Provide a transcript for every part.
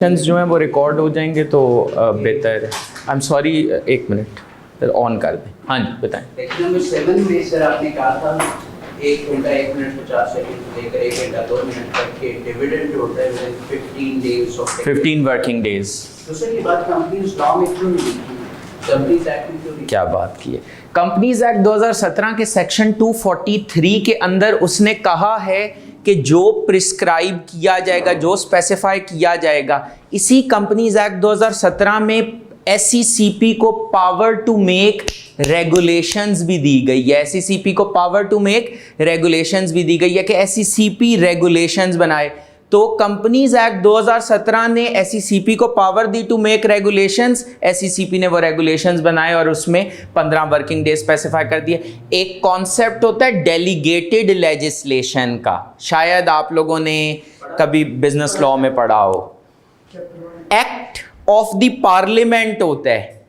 Questions जो हैं वो रिकॉर्ड हो जाएंगे तो बेहतर है। आई एम सॉरी, एक मिनट ऑन कर दें। हाँ जी बताएं। लेक्चर नंबर 7 में सर आपने कहा था 1 घंटा 1 मिनट 50 सेकंड से लेकर 1 घंटा 2 मिनट तक के डिविडेंड होता है with 15 days of 15 working days. तो सर ये बात कंपनीज लॉ में क्यों नहीं लिखी? कंपनीज एक्ट में क्यों नहीं? क्या बात की है। कंपनीज एक्ट 2017 के सेक्शन 243 के अंदर उसने कहा है कि जो प्रिस्क्राइब किया जाएगा, जो स्पेसिफाई किया जाएगा, इसी कंपनीज एक्ट 2017 में SECP को पावर टू मेक रेगुलेशंस भी दी गई है। SECP को पावर टू मेक रेगुलेशंस भी दी गई है कि SECP रेगुलेशंस बनाए। तो कंपनीज एक्ट 2017 ने SECP को पावर दी टू मेक रेगुलेशंस, SECP ने वो रेगुलेशंस बनाए और उसमें 15 वर्किंग डे स्पेसिफाई कर दिए। एक कॉन्सेप्ट होता है डेलीगेटेड लेजिस्लेशन का, शायद आप लोगों ने कभी बिजनेस लॉ में पढ़ा हो। एक्ट ऑफ द पार्लियामेंट होता है,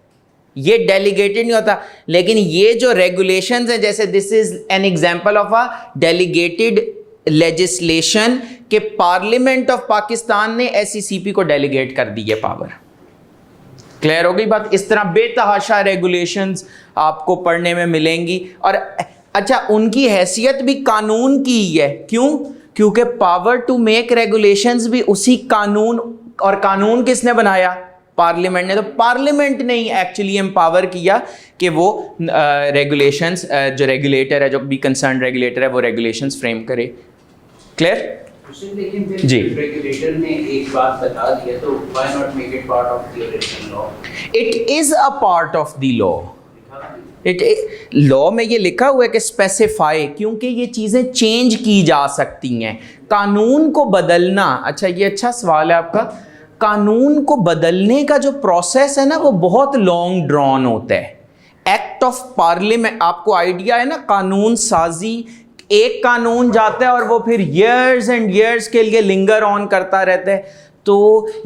ये डेलीगेटेड नहीं होता। लेकिन ये जो रेगुलेशंस हैं, जैसे this is an example of a delegated legislation के पार्लियामेंट ऑफ पाकिस्तान ने SECP को डेलीगेट कर दी है पावर। क्लियर हो गई बात। इस तरह बेतहाशा रेगुलेशंस आपको पढ़ने में मिलेंगी। और अच्छा, उनकी हैसियत भी कानून की ही है। क्यों? क्योंकि पावर टू मेक रेगुलेशंस भी उसी कानून, और कानून किसने बनाया? पार्लियामेंट ने। तो पार्लियामेंट ने ही एक्चुअली एम्पावर किया कि वो रेगुलेशंस, जो रेगुलेटर है, जो भी कंसर्न रेगुलेटर है, वो रेगुलेशंस फ्रेम करे। क्लियर? लेकिन फिर जी, रेगुलेटर ने एक बात बता दी है, तो why not make it part of the original law? It is a part of the law. Law में ये लिखा हुआ है कि स्पेसिफाई, क्योंकि ये चीज़ें चेंज की जा सकती हैं। कानून को बदलना, अच्छा ये अच्छा सवाल है आपका। कानून को बदलने का जो प्रोसेस है ना, वो बहुत लॉन्ग ड्रॉन होता है। एक्ट ऑफ पार्लियामेंट, आपको आइडिया है ना, कानून साजी, एक कानून जाता है और वो फिर ईयर्स एंड ईयर्स के लिए लिंगर ऑन करता रहता है। तो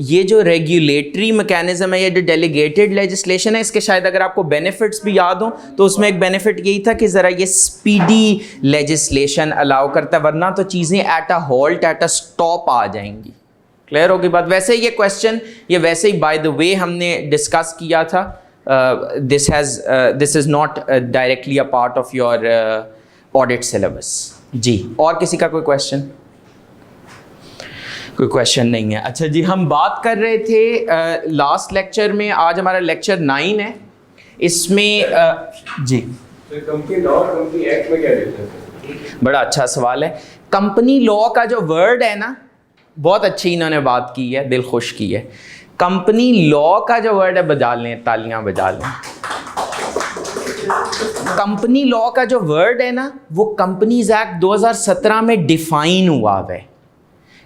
ये जो रेगुलेटरी मैकेनिज्म है, ये जो डेलीगेटेड लेजिस्लेशन है, इसके शायद अगर आपको बेनिफिट्स भी याद हो तो उसमें एक बेनिफिट यही था कि ज़रा ये स्पीडी लेजिस्लेशन अलाउ करता है, वरना तो चीज़ें at a halt, at a stop आ जाएंगी। क्लियर होगी बात। वैसे ये क्वेश्चन, ये वैसे ही बाय द वे हमने डिस्कस किया था। This is not directly a part of your audit syllabus. जी, और किसी का कोई क्वेश्चन? कोई क्वेश्चन नहीं है। अच्छा जी, हम बात कर रहे थे लास्ट लेक्चर में, आज हमारा लेक्चर 9 है। इसमें जी, कंपनी लॉ और कंपनी एक्ट में क्या डिफरेंस है? बड़ा अच्छा सवाल है। कंपनी लॉ का जो वर्ड है ना, बहुत अच्छी इन्होंने बात की है, दिल खुश की है। कंपनी लॉ का जो वर्ड है, बजा लें, तालियां बजा लें। कंपनी लॉ का जो वर्ड है ना, वो कंपनीज एक्ट 2017 में डिफाइन हुआ है।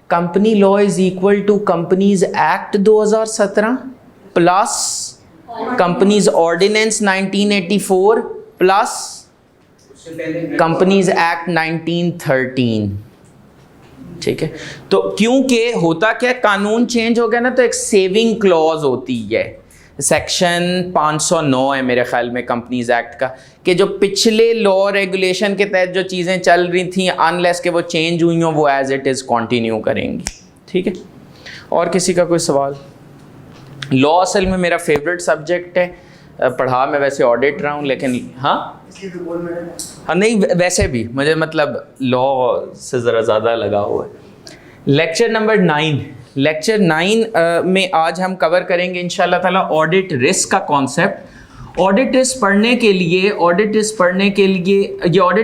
Company law is equal to companies act 2017 plus companies ordinance 1984 plus companies act 1913। ठीक है। तो क्योंकि होता क्या, कानून चेंज हो गया ना, तो एक सेविंग क्लॉज होती है। सेक्शन 509 है मेरे ख्याल में कंपनीज एक्ट का, कि जो पिछले लॉ रेगुलेशन के तहत जो चीज़ें चल रही थी, अनलेस के वो चेंज हुई हों, वो एज इट इज़ कंटिन्यू करेंगी। ठीक है। और किसी का कोई सवाल? लॉ असल में मेरा फेवरेट सब्जेक्ट है, पढ़ा मैं वैसे ऑडिट रहा हूँ, लेकिन हाँ नहीं, वैसे भी मुझे मतलब लॉ से ज़रा ज़्यादा लगा हुआ है। लेक्चर नंबर 9, लेक्चर 9 में आज हम कवर करेंगे इंशाल्लाह ताला ऑडिट रिस्क का कॉन्सेप्ट। ऑडिट रिस्क पढ़ने के लिए, ये ऑडिट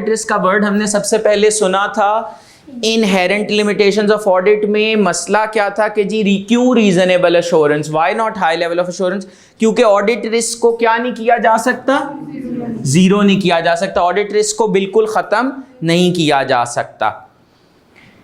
रिस्क का वर्ड हमने सबसे पहले सुना था इनहेरेंट लिमिटेशंस ऑफ ऑडिट में। मसला क्या था कि जी क्यों reasonable assurance, why not high level of assurance? क्योंकि ऑडिट रिस्क को क्या नहीं किया जा सकता, जीरो नहीं किया जा सकता। ऑडिट रिस्क को बिल्कुल ख़त्म नहीं किया जा सकता।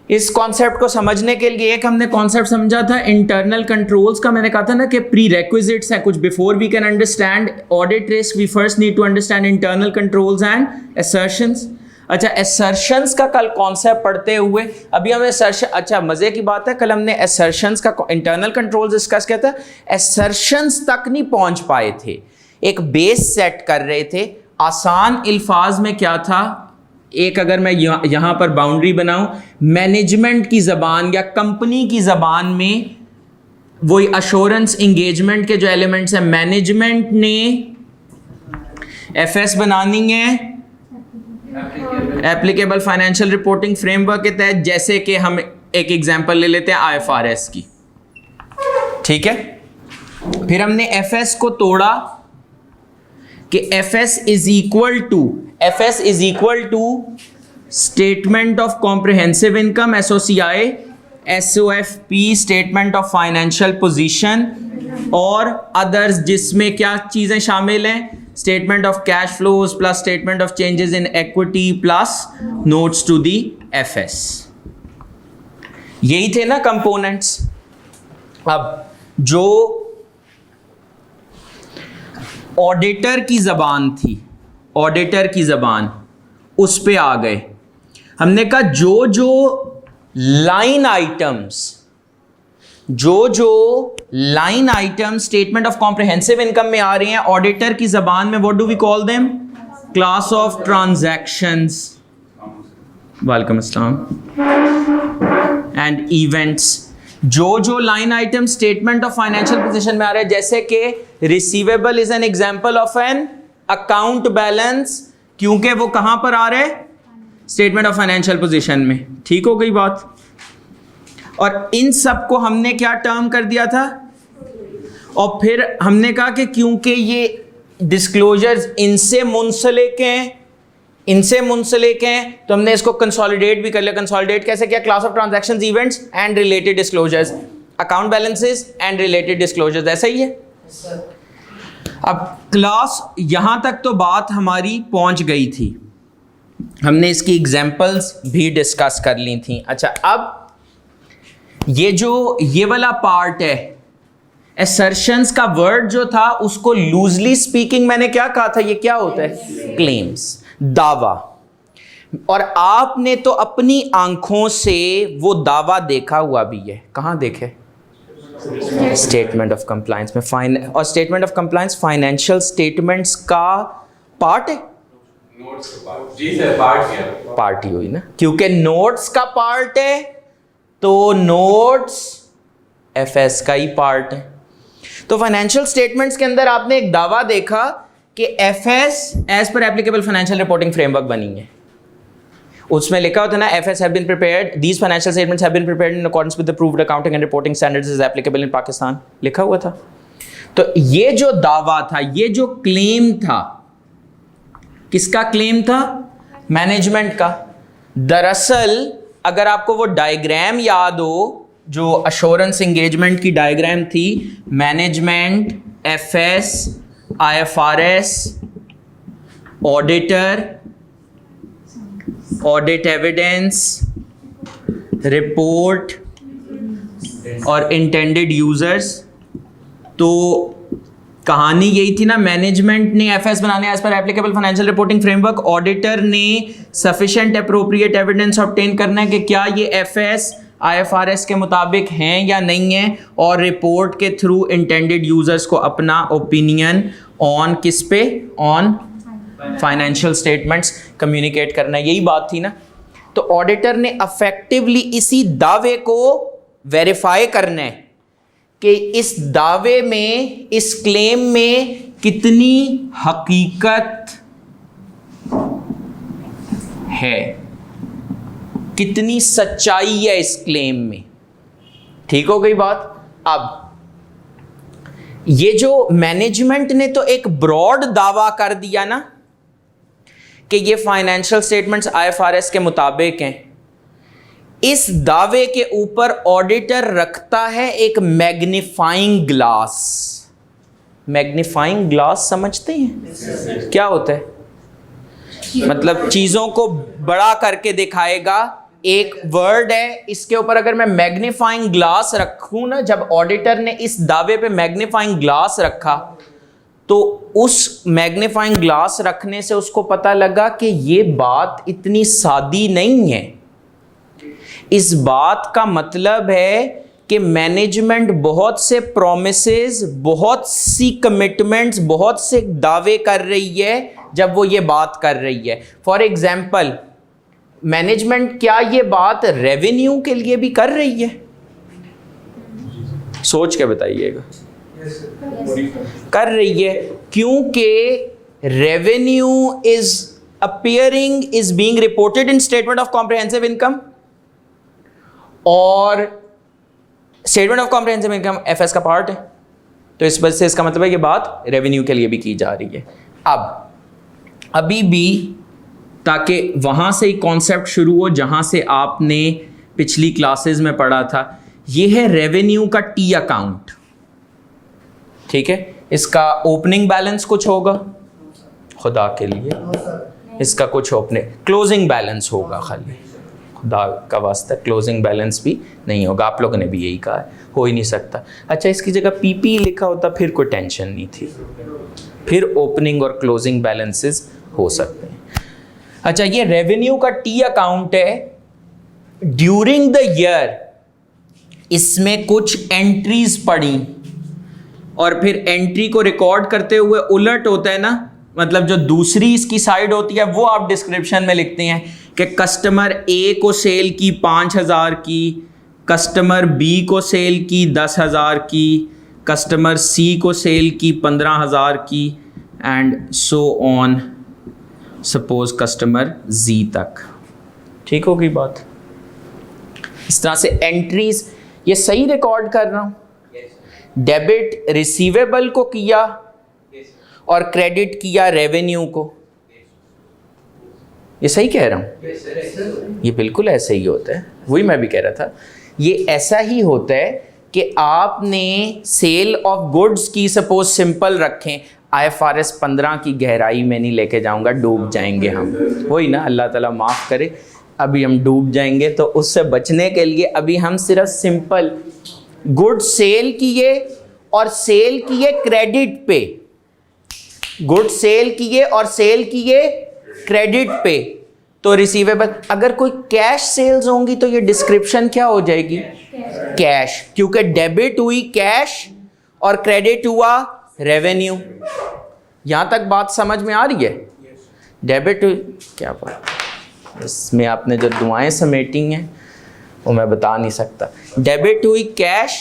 इस कॉन्सेप्ट को समझने के लिए एक हमने कॉन्सेप्ट समझा था इंटरनल कंट्रोल्स का। मैंने कहा था ना कि प्री रेक्विजिट्स हैं कुछ, before we can understand audit risk we first need to understand internal controls and assertions. अच्छा, असर्शंस का कल कॉन्सेप्ट पढ़ते हुए अभी हमें असर्शन, अच्छा मज़े की बात है, कल हमने असर्शंस का इंटरनल कंट्रोल्स डिस्कस किया था। असर्शंस तक नहीं पहुंच पाए थे, एक बेस सेट कर रहे थे। आसान अल्फाज में क्या था, एक अगर मैं यहाँ पर बाउंड्री बनाऊं, मैनेजमेंट की ज़बान या कंपनी की ज़बान में वही अश्योरेंस इंगेजमेंट के जो एलिमेंट्स हैं, मैनेजमेंट ने एफएस बनानी है एप्लीकेबल फाइनेंशियल रिपोर्टिंग फ्रेमवर्क के तहत, जैसे कि हम एक एग्जांपल ले लेते हैं आईएफआरएस की, ठीक है। फिर हमने एफएस को तोड़ा कि FS is equal to statement of comprehensive income SOCI, SOFP statement of financial position और अदर्स, जिसमें क्या चीजें शामिल हैं, statement of cash flows plus statement of changes in equity plus notes to the FS. यही थे ना कंपोनेंट्स। अब जो ऑडिटर की जबान थी, ऑडिटर की जबान, उस पे आ गए। हमने कहा जो line items statement of comprehensive income में आ रहे हैं ऑडिटर की जबान में, what do we call them? Class of transactions, welcome अस्सलाम, एंड इवेंट्स। जो line item statement of financial position में आ रहे हैं, जैसे कि receivable is an example of an account balance, क्योंकि वो कहां पर आ रहे हैं? स्टेटमेंट ऑफ फाइनेंशियल पोजीशन में। ठीक हो गई बात। और इन सब को हमने क्या टर्म कर दिया था, और फिर हमने कहा कि क्योंकि ये डिस्क्लोजर्स इनसे मुंसलिक हैं तो हमने इसको कंसोलिडेट भी कर लिया। कंसोलिडेट कैसे किया? Class of transactions, events and related disclosures, account balances and related disclosures, ऐसा ही है। अब क्लास, यहां तक तो बात हमारी पहुंच गई थी, हमने इसकी एग्जांपल्स भी डिस्कस कर ली थी। अच्छा, अब ये वाला पार्ट है, असर्शंस का वर्ड जो था उसको लूजली स्पीकिंग मैंने क्या कहा था, ये क्या होता है? क्लेम्स, दावा। और आपने तो अपनी आंखों से वो दावा देखा हुआ भी है। कहां देखे? स्टेटमेंट ऑफ कंप्लायंस में। और statement of compliance financial statements का पार्ट है। नोट्स का पार्ट, जी सर, पार्ट ही हुई ना, क्योंकि नोट्स का पार्ट है तो नोट्स एफएस का ही पार्ट है। तो फाइनेंशियल स्टेटमेंट्स के अंदर आपने एक दावा देखा कि FS as per applicable financial reporting framework बनी है। उसमें लिखा होता है ना, FS have been prepared, these financial statements have been prepared in accordance with the approved accounting and reporting standards as applicable in Pakistan, लिखा हुआ था। तो ये जो दावा था, ये जो क्लेम था, किसका क्लेम था? मैनेजमेंट का। दरअसल अगर आपको वो डायग्राम याद हो जो अश्योरेंस एंगेजमेंट की डायग्राम थी, management, FS, IFRS, auditor, audit evidence, report और इंटेंडेड यूजर्स। तो कहानी यही थी ना, मैनेजमेंट ने एफएस बनाने as per applicable financial reporting framework, auditor ने सफिशिएंट अप्रोप्रिएट एविडेंस ऑब्टेन करना है कि क्या ये एफएस आईएफआरएस के मुताबिक हैं या नहीं है, और रिपोर्ट के थ्रू इंटेंडेड यूजर्स को अपना ओपिनियन ऑन किस पे? ऑन फाइनेंशियल स्टेटमेंट्स कम्युनिकेट करना है। यही बात थी ना। तो ऑडिटर ने अफेक्टिवली इसी दावे को वेरीफाई करना है कि इस दावे में, इस क्लेम में कितनी हकीकत है, कितनी सच्चाई है इस क्लेम में। ठीक हो गई बात। अब ये जो मैनेजमेंट ने तो एक ब्रॉड दावा कर दिया ना कि ये फाइनेंशियल स्टेटमेंट्स आईएफआरएस के मुताबिक हैं, इस दावे के ऊपर ऑडिटर रखता है एक मैग्नीफाइंग ग्लास। मैग्नीफाइंग ग्लास समझते हैं क्या होता है? मतलब चीजों को बड़ा करके दिखाएगा। एक वर्ड है, इसके ऊपर अगर मैं मैग्नीफाइंग ग्लास रखूं ना, जब ऑडिटर ने इस दावे पे मैग्नीफाइंग ग्लास रखा तो उस मैग्नीफाइंग ग्लास रखने से उसको पता लगा कि ये बात इतनी सादी नहीं है। इस बात का मतलब है कि मैनेजमेंट बहुत से प्रॉमिसेस, बहुत सी कमिटमेंट्स, बहुत से दावे कर रही है जब वो ये बात कर रही है। फॉर एग्जाम्पल, मैनेजमेंट क्या ये बात रेवेन्यू के लिए भी कर रही है? सोच के बताइएगा। कर रही है, क्योंकि revenue is appearing is being reported in statement of comprehensive income और statement of comprehensive income FS का पार्ट है, तो इस वजह से इसका मतलब है कि बात रेवेन्यू के लिए भी की जा रही है। अब अभी भी, ताकि वहां से ही कॉन्सेप्ट शुरू हो जहां से आपने पिछली क्लासेस में पढ़ा था, ये है रेवेन्यू का टी अकाउंट, ठीक है। इसका ओपनिंग बैलेंस कुछ होगा, खुदा के लिए इसका कुछ ओपनिंग, क्लोजिंग बैलेंस होगा खाली, खुदा का वास्ता क्लोजिंग बैलेंस भी नहीं होगा, आप लोगों ने भी यही कहा है, हो ही नहीं सकता। अच्छा, इसकी जगह पीपी लिखा होता फिर कोई टेंशन नहीं थी, फिर ओपनिंग और क्लोजिंग बैलेंसेस हो सकते हैं। अच्छा, ये रेवेन्यू का टी अकाउंट है। ड्यूरिंग द ईयर इसमें कुछ एंट्रीज पड़ी और फिर एंट्री को रिकॉर्ड करते हुए उलट होता है ना, मतलब जो दूसरी इसकी साइड होती है वो आप डिस्क्रिप्शन में लिखते हैं कि कस्टमर ए को सेल की 5,000 की, कस्टमर बी को सेल की 10,000 की, कस्टमर सी को सेल की 15,000 की, and so on, suppose customer G तक। ठीक होगी बात? इस तरह से एंट्रीज, ये सही रिकॉर्ड कर रहा हूँ? डेबिट रिसीवेबल को किया और क्रेडिट किया रेवेन्यू को, ये सही कह रहा हूँ? ये बिल्कुल ऐसे ही होता है, वही मैं भी कह रहा था, ये ऐसा ही होता है कि आपने सेल ऑफ गुड्स की, सपोज सिंपल रखें, IFRS 15 की गहराई में नहीं लेके जाऊंगा, डूब जाएंगे हम, वही ना, अल्लाह ताला माफ़ करे, अभी हम डूब जाएंगे, तो उससे बचने के लिए अभी हम सिर्फ सिंपल गुड सेल किए और सेल किए क्रेडिट पे, गुड सेल किए और सेल किए क्रेडिट पे, तो रिसीवेबल। अगर कोई कैश सेल्स होंगी तो ये डिस्क्रिप्शन क्या हो जाएगी? कैश, क्योंकि डेबिट हुई कैश और क्रेडिट हुआ रेवेन्यू। यहां तक बात समझ में आ रही है? डेबिट हुई, क्या बात, इसमें आपने जो दुआएं समेटी हैं वो मैं बता नहीं सकता। डेबिट हुई कैश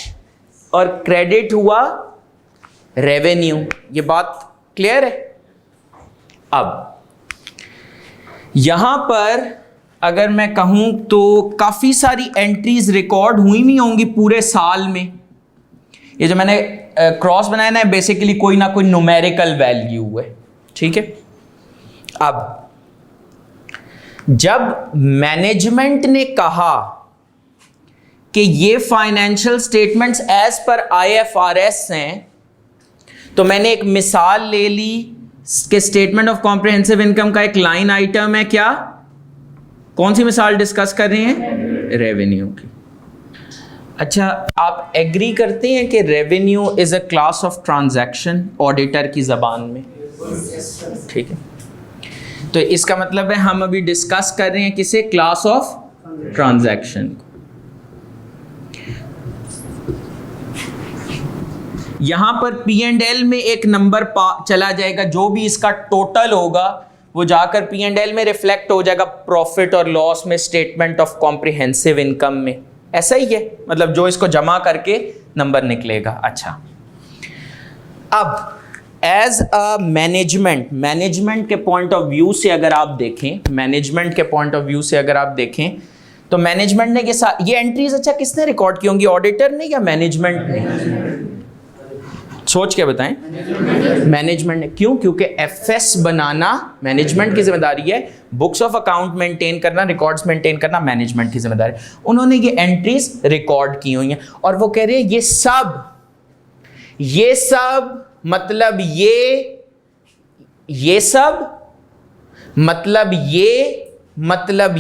और क्रेडिट हुआ रेवेन्यू, ये बात क्लियर है? अब यहां पर अगर मैं कहूं तो काफी सारी एंट्रीज रिकॉर्ड हुई नहीं होंगी पूरे साल में। ये जो मैंने क्रॉस बनाया ना, बेसिकली कोई ना कोई न्यूमेरिकल वैल्यू है, ठीक है। अब जब मैनेजमेंट ने कहा कि ये financial statements as per IFRS हैं, तो मैंने एक मिसाल ले ली कि स्टेटमेंट ऑफ कॉम्प्रिहेंसिव इनकम का एक लाइन आइटम है, क्या, कौन सी मिसाल डिस्कस कर रहे हैं? रेवेन्यू की। अच्छा, आप एग्री करते हैं कि revenue is a class of transaction auditor की जबान में? ठीक है, तो इसका मतलब है हम अभी डिस्कस कर रहे हैं किसे? क्लास ऑफ ट्रांजैक्शन को। यहां पर P&L में एक नंबर चला जाएगा, जो भी इसका टोटल होगा वो जाकर P&L में रिफ्लेक्ट हो जाएगा प्रॉफिट और लॉस में, स्टेटमेंट ऑफ कॉम्प्रिहेंसिव इनकम में। ऐसा ही है, मतलब जो इसको जमा करके नंबर निकलेगा। अच्छा, अब एज अ मैनेजमेंट के पॉइंट ऑफ व्यू से अगर आप देखें, मैनेजमेंट के पॉइंट ऑफ व्यू से अगर आप देखें तो मैनेजमेंट ने ये एंट्रीज अच्छा किसने रिकॉर्ड की होंगी? ऑडिटर ने या मैनेजमेंट ने? सोच के बताएं। मैनेजमेंट ने। क्यों? क्योंकि FS बनाना मैनेजमेंट की जिम्मेदारी है, बुक्स ऑफ अकाउंट मेंटेन करना, रिकॉर्ड्स मेंटेन करना मैनेजमेंट की जिम्मेदारी है। उन्होंने ये एंट्रीज रिकॉर्ड की हुई हैं और वो कह रहे हैं ये सब मतलब ये सब मतलब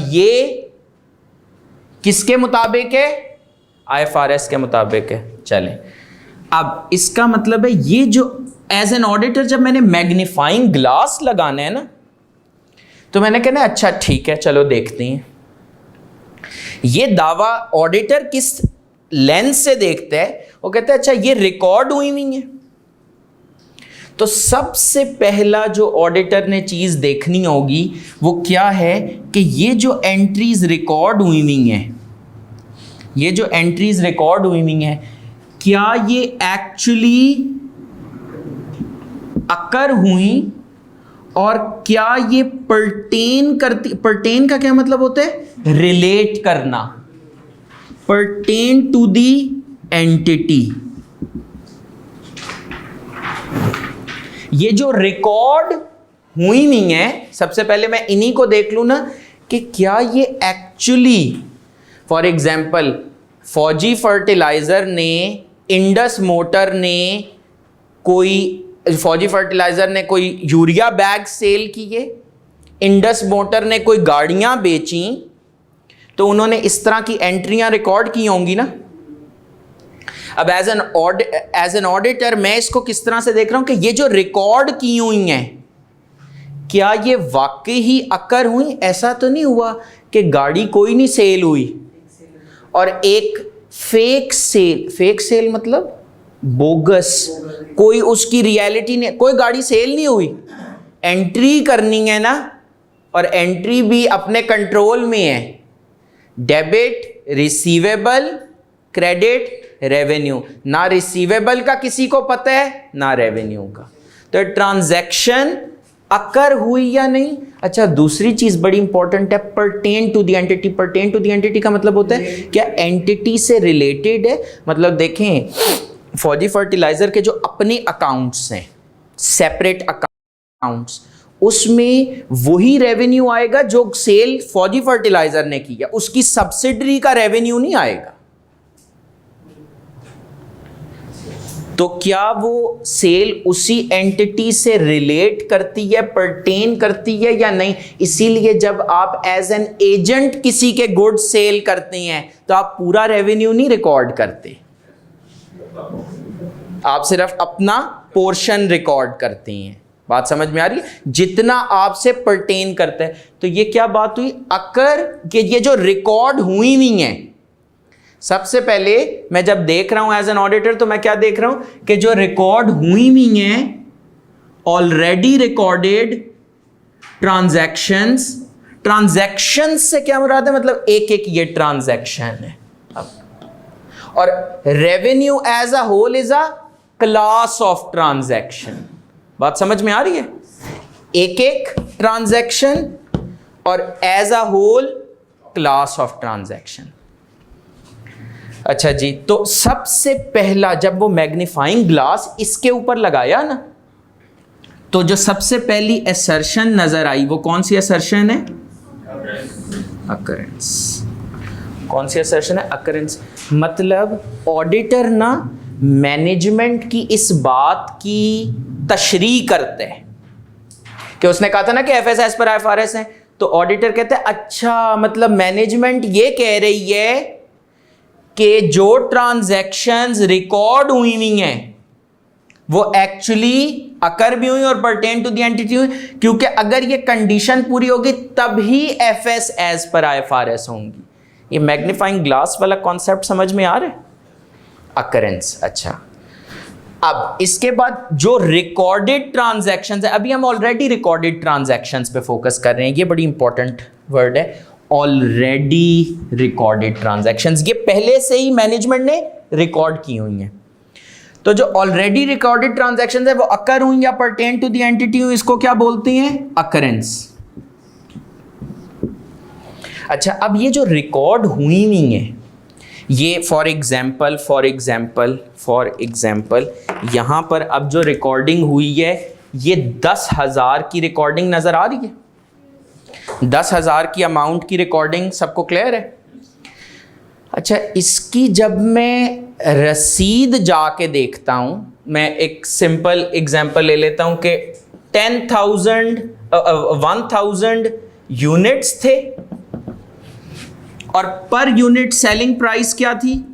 ये किसके मुताबिक है? IFRS के मुताबिक है। चलें, अब इसका मतलब है ये जो एज एन ऑडिटर जब मैंने मैग्नीफाइंग ग्लास लगाना है ना, तो मैंने कहना अच्छा ठीक है, चलो देखते हैं ये दावा ऑडिटर किस लेंस से देखता है। वो कहता है अच्छा ये रिकॉर्ड हुई हुई है, तो सबसे पहला जो ऑडिटर ने चीज देखनी होगी वो क्या है कि ये जो एंट्रीज रिकॉर्ड हुई हुई हैं, ये जो एंट्रीज रिकॉर्ड हुई हुई हैं, क्या ये एक्चुअली अकर हुई और क्या ये पर्टेन करती, पर्टेन का क्या मतलब होता है, रिलेट करना, पर्टेन टू दी एंटिटी। ये जो रिकॉर्ड हुई नहीं है, सबसे पहले मैं इन्हीं को देख लूं ना कि क्या ये एक्चुअली, फॉर एग्जाम्पल फौजी फर्टिलाइजर ने, इंडस मोटर ने कोई, फौजी फर्टिलाइजर ने कोई यूरिया बैग सेल किए, इंडस मोटर ने कोई गाड़ियां बेची, तो उन्होंने इस तरह की एंट्रियां रिकॉर्ड की होंगी ना। अब एज एन ऑडिटर मैं इसको किस तरह से देख रहा हूं कि ये जो रिकॉर्ड की हुई हैं, क्या ये वाकई ही अकर हुई? ऐसा तो नहीं हुआ कि गाड़ी कोई नहीं सेल हुई और एक फेक सेल मतलब बोगस, कोई उसकी रियलिटी नहीं, कोई गाड़ी सेल नहीं हुई, एंट्री करनी है ना, और एंट्री भी अपने कंट्रोल में है, डेबिट, रिसीवेबल, क्रेडिट, रेवेन्यू। ना रिसीवेबल का किसी को पता है ना रेवेन्यू का, तो ट्रांजैक्शन अकर हुई या नहीं। अच्छा, दूसरी चीज बड़ी इंपॉर्टेंट है, pertain to the entity. Pertain to the entity का मतलब होता है क्या एंटिटी से रिलेटेड है। मतलब देखें, फौजी फर्टिलाइजर के जो अपने अकाउंट्स हैं, सेपरेट अकाउंट्स, उसमें वही रेवेन्यू आएगा जो सेल फौजी फर्टिलाइजर ने की है, उसकी सब्सिडरी का रेवेन्यू नहीं आएगा। तो क्या वो सेल उसी एंटिटी से रिलेट करती है, पर्टेन करती है या नहीं? इसीलिए जब आप एज एन एजेंट किसी के गुड्स सेल करते हैं तो आप पूरा रेवेन्यू नहीं रिकॉर्ड करते, आप सिर्फ अपना पोर्शन रिकॉर्ड करते हैं। बात समझ में आ रही है? जितना आपसे पर्टेन करता है। तो ये क्या बात हुई, अकर के ये जो रिकॉर्ड हुई नहीं है। सबसे पहले मैं जब देख रहा हूं एज एन ऑडिटर, तो मैं क्या देख रहा हूं कि जो रिकॉर्ड हुई नहीं है, ऑलरेडी रिकॉर्डेड ट्रांजैक्शंस। ट्रांजैक्शंस से क्या मुराद है, मतलब एक एक ये ट्रांजैक्शन है। और revenue as a whole is a class of transaction. बात समझ में आ रही है? एक एक ट्रांजैक्शन और as a whole class of transaction. अच्छा जी, तो सबसे पहला जब वो मैग्नीफाइंग ग्लास इसके ऊपर लगाया ना, तो जो सबसे पहली असर्शन नजर आई वो कौन सी असर्शन है? अकरेंस। कौन सी असर्शन है? अकरेंस। मतलब ऑडिटर ना मैनेजमेंट की इस बात की तशरीह करते हैं कि उसने कहा था ना कि एफएस एज पर आईएफआरएस है, तो ऑडिटर कहते हैं अच्छा, मतलब मैनेजमेंट ये कह रही है कि जो ट्रांजैक्शंस रिकॉर्ड हुई नहीं है वो एक्चुअली अकर भी हुई और पर्टेन टू द एंटिटी हुई, क्योंकि अगर ये कंडीशन पूरी होगी तभी एफएस एज पर आईएफआरएस होंगी। ये मैग्नीफाइंग ग्लास वाला कॉन्सेप्ट समझ में आ रहा है? अकरेंस। अच्छा, अब इसके बाद जो रिकॉर्डेड ट्रांजैक्शंस है, अभी हम ऑलरेडी रिकॉर्डेड ट्रांजैक्शंस पे फोकस कर रहे हैं, ये बड़ी इंपॉर्टेंट वर्ड है, ऑलरेडी रिकॉर्डेड ट्रांजैक्शंस। ये पहले से ही मैनेजमेंट ने रिकॉर्ड की हुई हैं। तो जो ऑलरेडी रिकॉर्डेड ट्रांजैक्शंस है वो अकर हुई या पर्टेन टू द एंटिटी हुई, इसको क्या बोलते हैं? अकरेंस। अच्छा, अब ये जो रिकॉर्ड हुई नहीं है, ये फॉर एग्जाम्पल यहां पर अब जो रिकॉर्डिंग हुई है, ये 10,000 की रिकॉर्डिंग नजर आ रही है। 10,000 की अमाउंट की रिकॉर्डिंग सबको क्लियर है? अच्छा, इसकी जब मैं रसीद जाके देखता हूं, मैं एक सिंपल एग्जांपल ले लेता हूं कि 1000 यूनिट्स थे और पर यूनिट सेलिंग प्राइस क्या थी?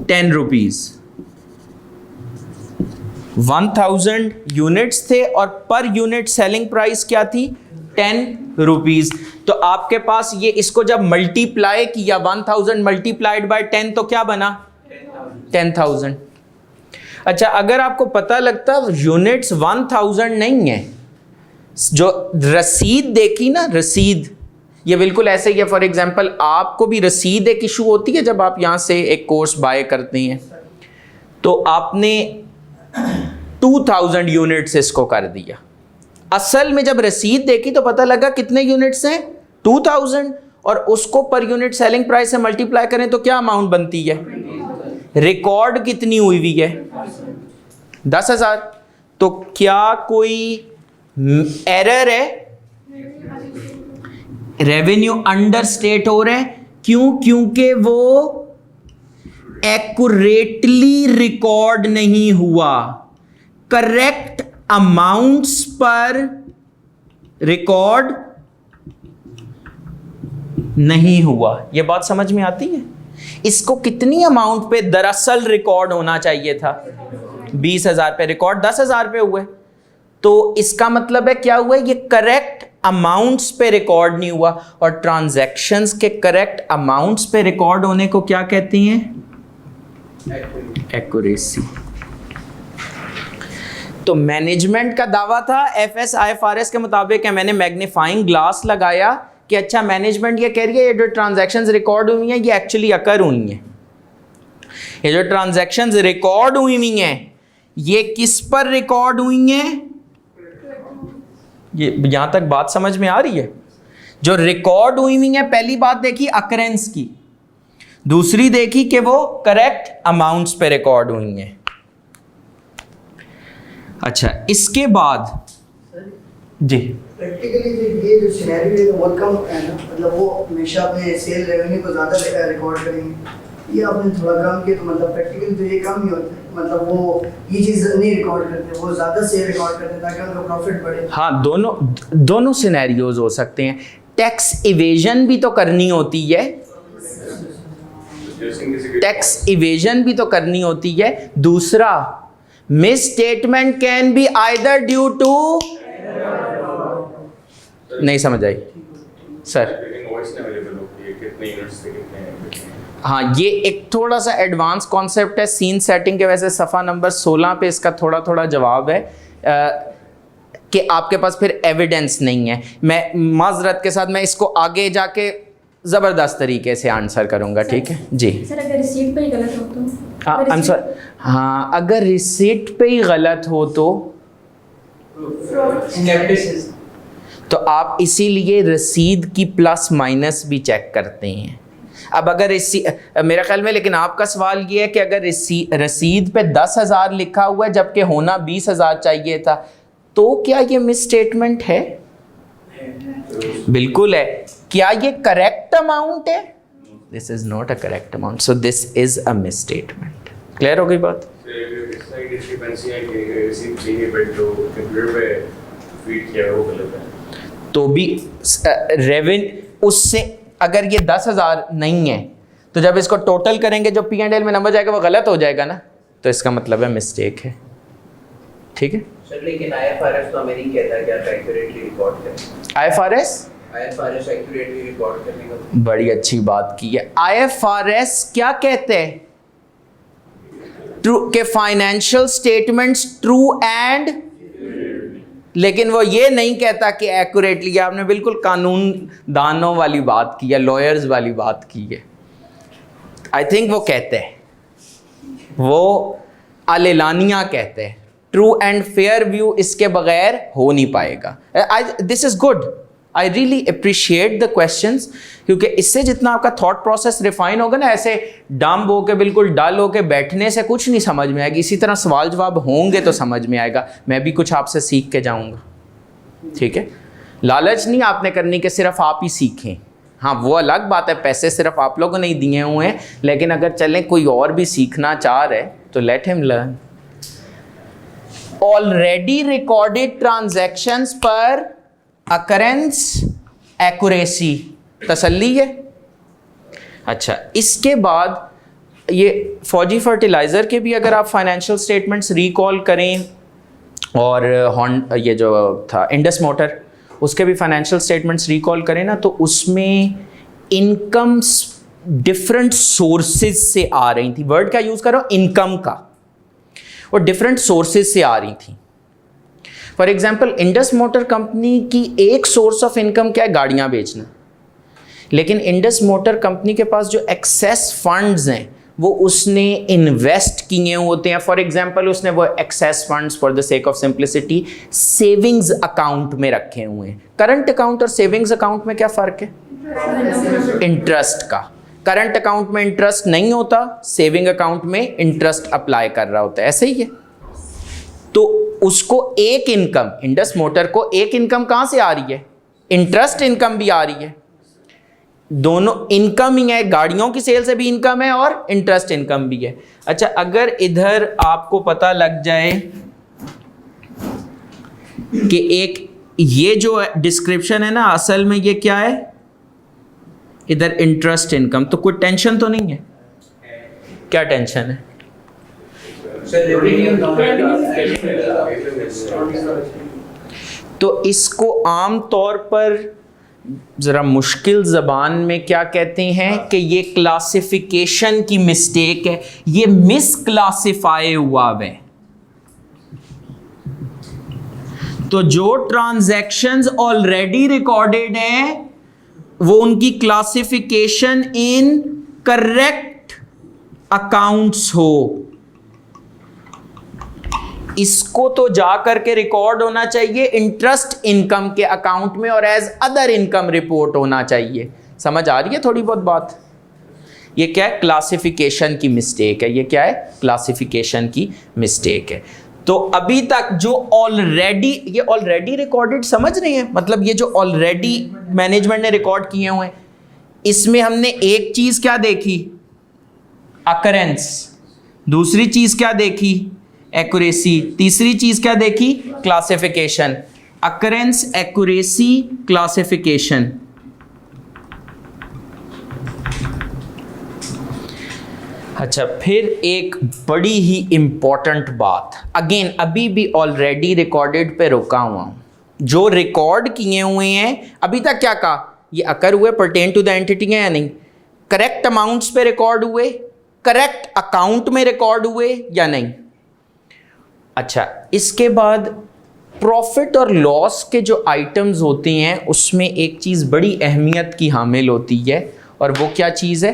10 रुपीज। 1000 यूनिट्स थे और पर यूनिट सेलिंग प्राइस क्या थी? 10 रुपीज। तो आपके पास ये, इसको जब मल्टीप्लाई किया 1000 मल्टीप्लाइड बाय 10 तो क्या बना? 10,000। अच्छा, अगर आपको पता लगता यूनिट्स 1000 नहीं है, जो रसीद देखी ना, रसीद ये बिल्कुल ऐसे ही है। फॉर एग्जांपल आपको भी रसीद एक इशू होती है जब आप यहाँ से एक कोर्स बाय करते हैं, तो आपने 2000 यूनिट्स इसको कर दिया। असल में जब रसीद देखी तो पता लगा कितने यूनिट्स हैं, 2000, और उसको पर यूनिट सेलिंग प्राइस से मल्टीप्लाई करें तो क्या अमाउंट बनती है, रिकॉर्ड कितनी हुई हुई है, 10,000। तो क्या कोई एरर है, रेवेन्यू अंडर स्टेट हो रहा है, क्यों, क्योंकि वो एक्यूरेटली रिकॉर्ड नहीं हुआ, करेक्ट अमाउंट्स पर रिकॉर्ड नहीं हुआ। यह बात समझ में आती है? इसको कितनी अमाउंट पे दरअसल रिकॉर्ड होना चाहिए था, 20,000 पे, रिकॉर्ड 10,000 पे हुए। तो इसका मतलब है क्या हुआ, ये करेक्ट अमाउंट्स पे रिकॉर्ड नहीं हुआ, और ट्रांजैक्शंस के करेक्ट अमाउंट्स पे रिकॉर्ड होने को क्या कहते हैं, एक्यूरेसी। तो मैनेजमेंट का दावा था एफएस आईएफआरएस के मुताबिक है, मैंने मैग्नीफाइंग ग्लास लगाया कि अच्छा मैनेजमेंट ये कह रही है ये जो ट्रांजैक्शंस रिकॉर्ड हुई हैं ये एक्चुअली अकर हुई हैं, ये जो ट्रांजैक्शंस रिकॉर्ड हुई हुई हैं ये किस पर रिकॉर्ड हुई हैं, ये यहां तक बात समझ में आ रही है? जो रिकॉर्ड हुई हुई है, पहली बात देखी अकरेंस की, दूसरी देखी कि वो करेक्ट अमाउंट्स पे रिकॉर्ड हुई हैं। अच्छा, इसके बाद जी प्रैक्टिकली ये जो सिनेरियो है बहुत कम है ना, मतलब वो हमेशा अपने सेल रेवेन्यू को ज़्यादा रिकॉर्ड करेंगे, ये आपने थोड़ा कम किया तो मतलब प्रैक्टिकली तो ये कम ही होता है, मतलब वो ये चीज़ नहीं रिकॉर्ड करते, वो ज़्यादा सेल रिकॉर्ड करते हैं ताकि उनका प्रॉफिट बढ़े। हाँ, दोनों सिनेरियोज हो सकते हैं। टैक्स इवेजन भी तो करनी होती है, टैक्स इवेजन भी तो करनी होती है। दूसरा, misstatement can be either due to, नहीं समझ आई सर? हाँ, ये एक थोड़ा सा एडवांस कॉन्सेप्ट है सीन सेटिंग के, वैसे सफ़ा नंबर 16 पे इसका थोड़ा थोड़ा जवाब है कि आपके पास फिर एविडेंस नहीं है। मैं माजरत के साथ मैं इसको आगे जाके ज़बरदस्त तरीके से आंसर करूँगा, ठीक है जी? सर अगर रिसीट पे ही गलत हो तो? आई एम सॉरी, हाँ, अगर रिसीट पे ही गलत हो तो आप इसीलिए रसीद की प्लस माइनस भी चेक करते हैं। अब अगर मेरे ख्याल में, लेकिन आपका सवाल ये है कि अगर रसीद पे 10,000 लिखा हुआ है जबकि होना 20,000 चाहिए था, तो क्या ये मिस स्टेटमेंट है? बिल्कुल है। क्या ये करेक्ट अमाउंट है? This is not a correct amount, so this is a miss statement. Clear हो गई बात? तो भी उससे अगर ये 10,000 नहीं है तो जब इसको टोटल करेंगे जो P&L में नंबर जाएगा वो गलत हो जाएगा ना, तो इसका मतलब है मिस्टेक है, ठीक है सर। लेकिन आईएफआरएस तो हमें नहीं कहता कि आप एक्यूरेटली रिकॉर्ड करें। आईएफआरएस एक्यूरेटली रिकॉर्ड करने का बड़ी अच्छी बात की है। आईएफआरएस क्या कहते हैं? ट्रू के फाइनेंशियल स्टेटमेंट्स ट्रू एंड, लेकिन वो ये नहीं कहता कि एक्यूरेटली। आपने बिल्कुल कानून दानों वाली बात की है, लॉयर्स वाली बात की है। आई थिंक वो कहते हैं, वो अलेलानिया कहते हैं, ट्रू एंड फेयर व्यू इसके बगैर हो नहीं पाएगा। This is good, I really appreciate the questions, क्योंकि इससे जितना आपका थॉट प्रोसेस रिफाइन होगा ना, ऐसे डम्ब होके बिल्कुल डल होके बैठने से कुछ नहीं समझ में आएगी। इसी तरह सवाल जवाब होंगे तो समझ में आएगा, मैं भी कुछ आपसे सीख के जाऊंगा, ठीक है? लालच नहीं आपने करनी कि सिर्फ आप ही सीखें। हाँ, वो अलग बात है, पैसे सिर्फ आप लोगों ने ही दिए हुए हैं, लेकिन अगर चलें कोई और भी सीखना चाह रहे तो let him learn. Already recorded transactions पर अकरेंस एक्यूरेसी तसल्ली है। अच्छा, इसके बाद ये फौजी फर्टिलाइज़र के भी अगर आप फाइनेंशियल स्टेटमेंट्स रिकॉल करें, और ये जो था इंडस मोटर, उसके भी फाइनेंशियल स्टेटमेंट्स रिकॉल करें ना, तो उसमें इनकम्स डिफरेंट सोर्सेज से आ रही थी। वर्ड क्या यूज़ कर रहा हूँ? इनकम का, और डिफरेंट सोर्सेज से आ रही थी। For example, Indus motor company की एक सोर्स ऑफ इनकम क्या है? गाड़ियाँ बेचना। लेकिन इंडस मोटर कंपनी के पास जो एक्सेस फंड्स हैं वो उसने इन्वेस्ट किए होते हैं। फॉर एग्जांपल उसने वो excess funds for the sake of simplicity savings account में रखे हुए हैं। करंट अकाउंट और सेविंग्स अकाउंट में क्या फ़र्क है? इंटरेस्ट का। करंट अकाउंट में इंटरेस्ट नहीं होता, सेविंग अकाउंट में इंटरेस्ट अप्लाई कर रहा होता है, ऐसे ही है। तो उसको एक इनकम, इंडस मोटर को एक इनकम कहाँ से आ रही है? इंटरेस्ट इनकम भी आ रही है, दोनों इनकम ही है, गाड़ियों की सेल से भी इनकम है और इंटरेस्ट इनकम भी है। अच्छा, अगर इधर आपको पता लग जाए कि एक ये जो डिस्क्रिप्शन है ना, असल में ये क्या है, इधर इंटरेस्ट इनकम, तो कोई टेंशन तो नहीं है? क्या टेंशन है? तो इसको आम तौर पर ज़रा मुश्किल ज़बान में क्या कहते हैं कि ये क्लासिफिकेशन की मिस्टेक है, ये मिस क्लासिफाई हुआ है। तो जो ट्रांजैक्शंस ऑलरेडी रिकॉर्डेड हैं वो उनकी क्लासिफिकेशन इन करेक्ट अकाउंट्स हो, इसको तो जा करके रिकॉर्ड होना चाहिए इंटरेस्ट इनकम के अकाउंट में और एज अदर इनकम रिपोर्ट होना चाहिए। समझ आ रही है थोड़ी बहुत बात? ये क्या है? क्लासिफिकेशन की मिस्टेक है। ये क्या है? क्लासिफिकेशन की मिस्टेक है। तो अभी तक जो ऑलरेडी, ये ऑलरेडी रिकॉर्डेड समझ रहे हैं, मतलब ये जो ऑलरेडी मैनेजमेंट ने रिकॉर्ड किए हुए हैं, इसमें हमने एक चीज क्या देखी? अकरेंस। दूसरी चीज क्या देखी? एक्यूरेसी। तीसरी चीज क्या देखी? क्लासिफिकेशन। Occurrence, accuracy, classification. अच्छा, फिर एक बड़ी ही इंपॉर्टेंट बात, अगेन अभी भी ऑलरेडी रिकॉर्डेड पे रुका हुआ हूं। जो रिकॉर्ड किए हुए हैं अभी तक क्या कहा? ये अकर हुए, पर्टेन टू द एंटिटी है या नहीं? करेक्ट अमाउंट्स पे रिकॉर्ड हुए, करेक्ट अकाउंट में रिकॉर्ड हुए या नहीं? अच्छा, इसके बाद प्रॉफिट और लॉस के जो आइटम्स होते हैं उसमें एक चीज़ बड़ी अहमियत की हामिल होती है, और वो क्या चीज़ है?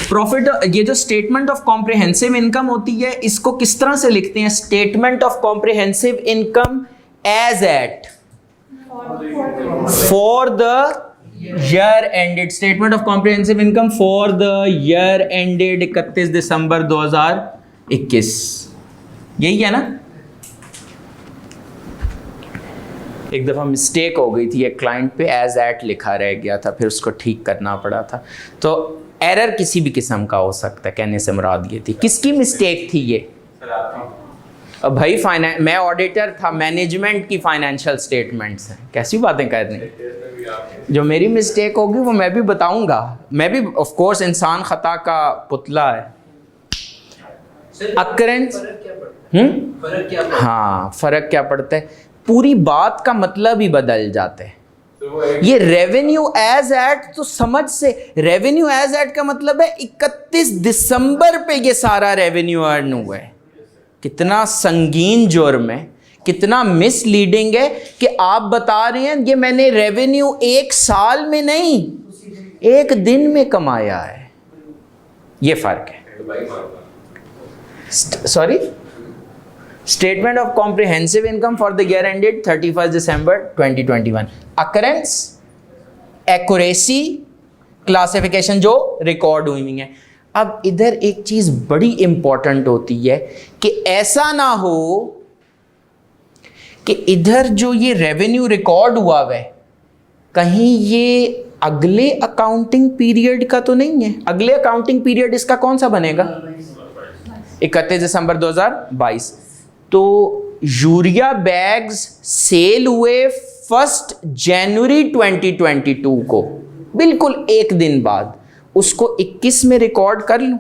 प्रॉफिट। ये जो स्टेटमेंट ऑफ कॉम्प्रिहेंसिव इनकम होती है, इसको किस तरह से लिखते हैं? Statement of comprehensive income as at for the year ended, statement of comprehensive income for the year ended 31 December 2021। यही है ना? एक दफ़ा मिस्टेक हो गई थी, एक क्लाइंट पे एज एट लिखा रह गया था, फिर उसको ठीक करना पड़ा था। तो एरर किसी भी किस्म का हो सकता है, कहने से मुराद ये थी। किसकी मिस्टेक थी ये? अब भाई मैं ऑडिटर था, मैनेजमेंट की फाइनेंशियल स्टेटमेंट्स हैं, कैसी बातें कर रही हैं? जो मेरी मिस्टेक होगी वो मैं भी बताऊंगा, मैं भी ऑफ कोर्स इंसान खता का पुतला है। अकरेंस, हाँ, फर्क क्या पड़ता है? पूरी बात का मतलब ही बदल जाता है। ये रेवेन्यू एज एट, तो समझ से रेवेन्यू एज एट का मतलब है 31 दिसंबर पे ये सारा रेवेन्यू अर्न हुआ है। कितना संगीन जुर्म है, कितना मिसलीडिंग है कि आप बता रहे हैं ये मैंने रेवेन्यू एक साल में नहीं, एक दिन में कमाया है। ये फर्क है। Sorry, statement of comprehensive income for the year ended 31 December 2021। Occurrence, accuracy, classification जो रिकॉर्ड हुई है। अब इधर एक चीज बड़ी इंपॉर्टेंट होती है कि ऐसा ना हो कि इधर जो ये रेवेन्यू रिकॉर्ड हुआ है कहीं ये अगले अकाउंटिंग पीरियड का तो नहीं है। अगले अकाउंटिंग पीरियड इसका कौन सा बनेगा? 31 दिसंबर 2022। तो यूरिया बैग्स सेल हुए 1 जनवरी 2022 को, बिल्कुल एक दिन बाद। उसको 21 में रिकॉर्ड कर लूं?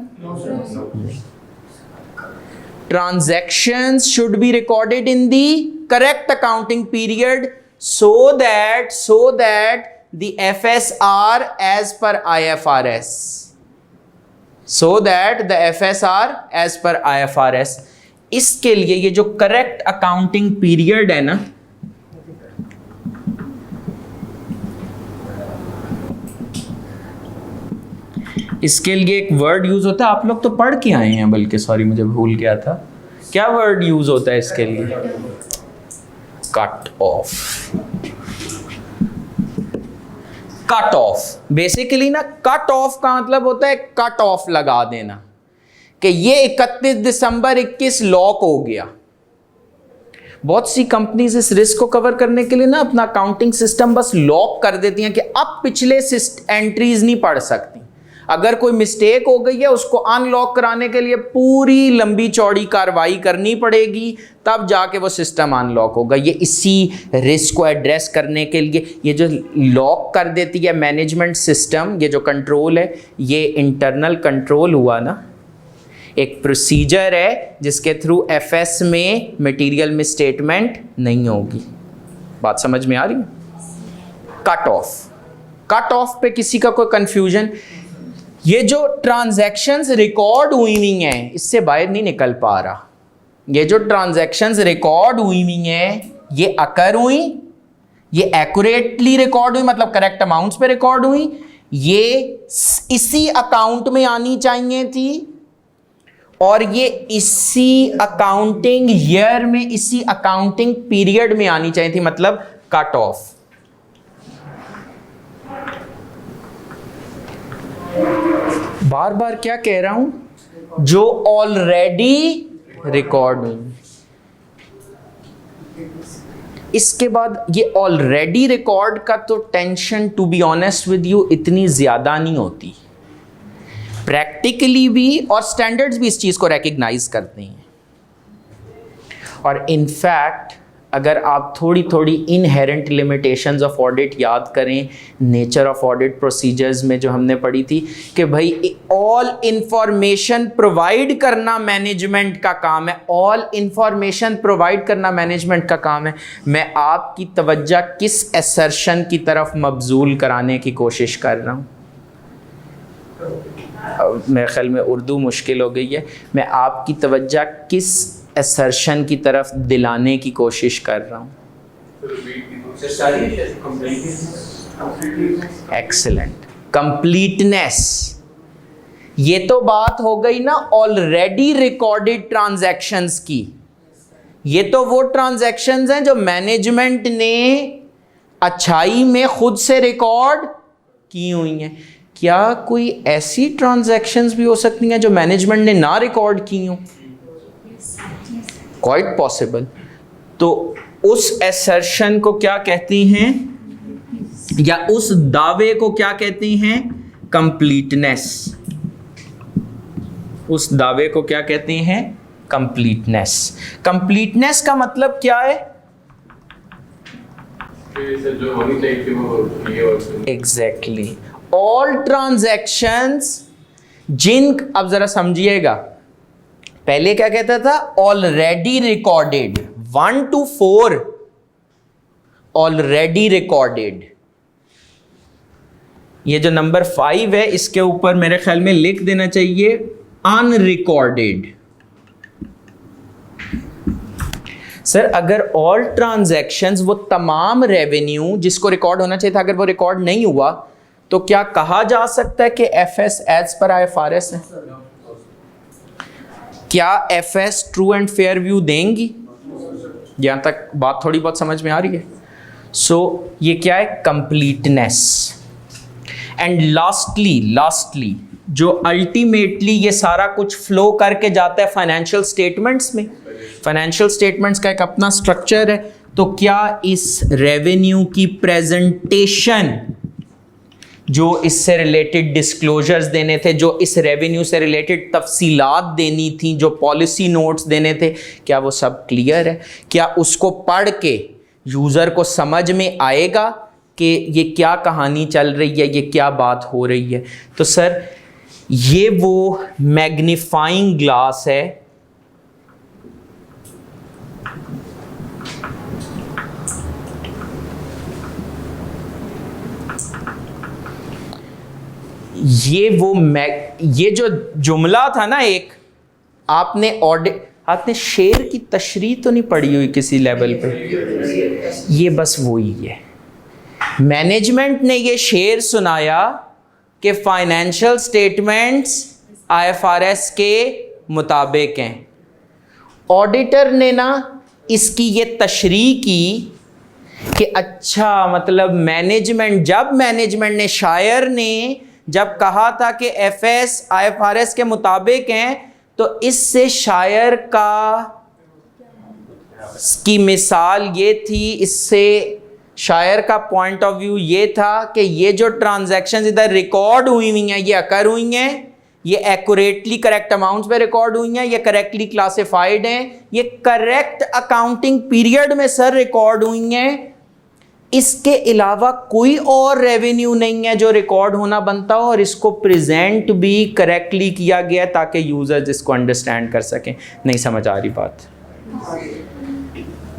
Transactions should be recorded in the correct accounting period so that the FSR as per IFRS, so that the FSR as per IFRS, इसके लिए ये जो करेक्ट अकाउंटिंग पीरियड है ना, इसके लिए एक वर्ड यूज होता है, आप लोग तो पढ़ के आए हैं, बल्कि सॉरी मुझे भूल गया था, क्या वर्ड यूज होता है इसके लिए? Cut off. Cut off basically ना, कट ऑफ का मतलब होता है कट ऑफ लगा देना, कि ये 31 दिसंबर 21 लॉक हो गया। बहुत सी कंपनीज इस रिस्क को कवर करने के लिए ना अपना अकाउंटिंग सिस्टम बस लॉक कर देती हैं कि अब पिछले एंट्रीज नहीं पढ़ सकती। अगर कोई मिस्टेक हो गई है उसको अनलॉक कराने के लिए पूरी लंबी चौड़ी कार्रवाई करनी पड़ेगी, तब जाके वो सिस्टम अनलॉक होगा। ये इसी रिस्क को एड्रेस करने के लिए ये जो लॉक कर देती है मैनेजमेंट सिस्टम, ये जो कंट्रोल है, ये इंटरनल कंट्रोल हुआ ना, एक प्रोसीजर है जिसके थ्रू एफएस में मटेरियल में स्टेटमेंट नहीं होगी। बात समझ में आ रही है? Cut off. कट ऑफ पे किसी का कोई कंफ्यूजन? ये जो ट्रांजैक्शंस रिकॉर्ड हुई हुई हैं इससे बाहर नहीं निकल पा रहा। ये जो ट्रांजैक्शंस रिकॉर्ड हुई हुई हैं ये अकर हुई, ये एक्यूरेटली रिकॉर्ड हुई, मतलब करेक्ट अमाउंट्स पे रिकॉर्ड हुई, ये इसी अकाउंट में आनी चाहिए थी, और ये इसी अकाउंटिंग ईयर में, इसी अकाउंटिंग पीरियड में आनी चाहिए थी, मतलब कट ऑफ। बार बार क्या कह रहा हूं? जो ऑलरेडी रिकॉर्ड हुई। इसके बाद ये ऑलरेडी रिकॉर्ड का तो tension to be honest with you इतनी ज्यादा नहीं होती, प्रैक्टिकली भी और स्टैंडर्ड्स भी इस चीज को रिकग्नाइज करते हैं। और इनफैक्ट अगर आप थोड़ी थोड़ी इनहेरेंट लिमिटेशंस ऑफ ऑडिट याद करें, नेचर ऑफ ऑडिट प्रोसीजर्स में जो हमने पढ़ी थी कि भाई ऑल इंफॉर्मेशन प्रोवाइड करना मैनेजमेंट का काम है, ऑल इंफॉर्मेशन प्रोवाइड करना मैनेजमेंट का काम है। मैं आपकी तवज्जो किस असर्शन की तरफ मबजूल कराने की कोशिश कर रहा हूँ? मेरे ख्याल में उर्दू मुश्किल हो गई है। मैं आपकी तवज्जो किस असर्शन की तरफ दिलाने की कोशिश कर रहा हूँ? एक्सीलेंट। कंप्लीटनेस। ये तो बात हो गई ना ऑलरेडी रिकॉर्डेड ट्रांजैक्शंस की। ये तो वो ट्रांजैक्शंस हैं जो मैनेजमेंट ने अच्छाई में खुद से रिकॉर्ड की हुई हैं। क्या कोई ऐसी ट्रांजैक्शंस भी हो सकती हैं जो मैनेजमेंट ने ना रिकॉर्ड की हों? Quite possible. तो उस असर्शन को क्या कहती हैं, या उस दावे को क्या कहती हैं? कंप्लीटनेस। उस दावे को क्या कहती हैं? कंप्लीटनेस। कंप्लीटनेस का मतलब क्या है? जो होनी चाहिए थी वो एग्जैक्टली। ऑल ट्रांजैक्शंस जिन, अब जरा समझिएगा, पहले क्या कहता था? Already recorded, 1 to 4 already recorded. ये जो नंबर 5 है इसके ऊपर मेरे ख्याल में लिख देना चाहिए अनरिकॉर्डेड। सर अगर ऑल ट्रांजैक्शंस, वो तमाम रेवेन्यू जिसको रिकॉर्ड होना चाहिए था, अगर वो रिकॉर्ड नहीं हुआ तो क्या कहा जा सकता है कि एफएस एज पर आईएफआरएस है? क्या FS true and fair view देंगी? यहां तक बात थोड़ी बहुत समझ में आ रही है? सो ये क्या है? कंप्लीटनेस। एंड लास्टली जो अल्टीमेटली ये सारा कुछ फ्लो करके जाता है फाइनेंशियल स्टेटमेंट्स में। फाइनेंशियल स्टेटमेंट्स का एक अपना स्ट्रक्चर है। तो क्या इस रेवेन्यू की प्रेजेंटेशन, जो इससे रिलेटेड डिस्क्लोजर्स देने थे, जो इस रेवेन्यू से रिलेटेड तफसीलात देनी थी, जो पॉलिसी नोट्स देने थे, क्या वो सब क्लियर है? क्या उसको पढ़ के यूज़र को समझ में आएगा कि ये क्या कहानी चल रही है, ये क्या बात हो रही है? तो सर ये वो मैग्नीफाइंग ग्लास है ये जो जुमला था ना, एक आपने ऑडिट, आपने शेर की तशरीह तो नहीं पढ़ी हुई किसी लेवल पे? ये बस वही है। मैनेजमेंट ने ये शेर सुनाया कि फाइनेंशियल स्टेटमेंट्स IFRS के मुताबिक हैं। ऑडिटर ने ना इसकी ये तशरीह की कि अच्छा मतलब मैनेजमेंट ने शायर ने जब कहा था कि FS IFRS के मुताबिक हैं, तो इससे शायर की मिसाल ये थी, इससे शायर का पॉइंट ऑफ व्यू ये था कि ये जो ट्रांजैक्शंस इधर रिकॉर्ड हुई हैं, ये अकर हुई हैं, ये एक्यूरेटली करेक्ट अमाउंट्स पे रिकॉर्ड हुई हैं, ये करेक्टली क्लासिफाइड हैं, ये करेक्ट अकाउंटिंग पीरियड में सर रिकॉर्ड हुई हैं। इसके अलावा कोई और रेवेन्यू नहीं है जो रिकॉर्ड होना बनता हो, और इसको प्रेजेंट भी करेक्टली किया गया ताकि यूजर्स इसको अंडरस्टैंड कर सकें। नहीं समझ आ रही बात?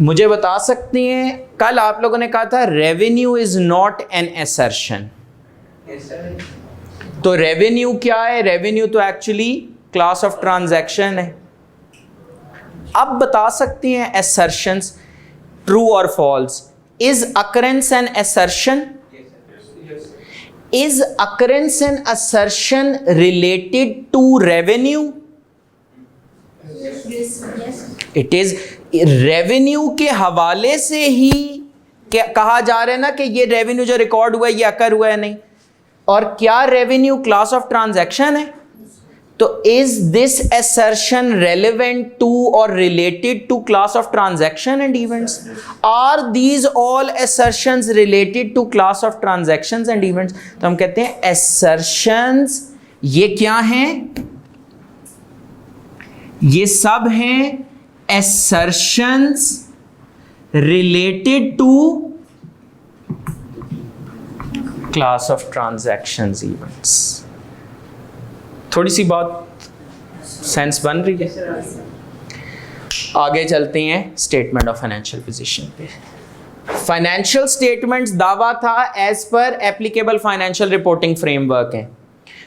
मुझे बता सकती हैं, कल आप लोगों ने कहा था revenue is not an assertion, तो रेवेन्यू क्या है? रेवेन्यू तो एक्चुअली क्लास ऑफ ट्रांजैक्शन है। अब बता सकती हैं असर्शंस, ट्रू और false. Is occurrence an assertion? Is occurrence an assertion related to revenue? It is. Revenue के हवाले से ही कहा जा रहा है ना कि ये रेवेन्यू जो रिकॉर्ड हुआ है ये अकर हुआ है, नहीं। और क्या रेवेन्यू क्लास ऑफ ट्रांजैक्शन है? तो is this assertion relevant to और related to class of transaction and events? Are these all assertions related to class of transactions and events? तो हम कहते हैं असर्शंस ये क्या हैं? ये सब हैं assertions related to class of transactions events। थोड़ी सी बात सेंस बन रही है? आगे चलते हैं स्टेटमेंट ऑफ फाइनेंशियल पोजीशन पे। फाइनेंशियल स्टेटमेंट्स दावा था as per applicable financial reporting framework है।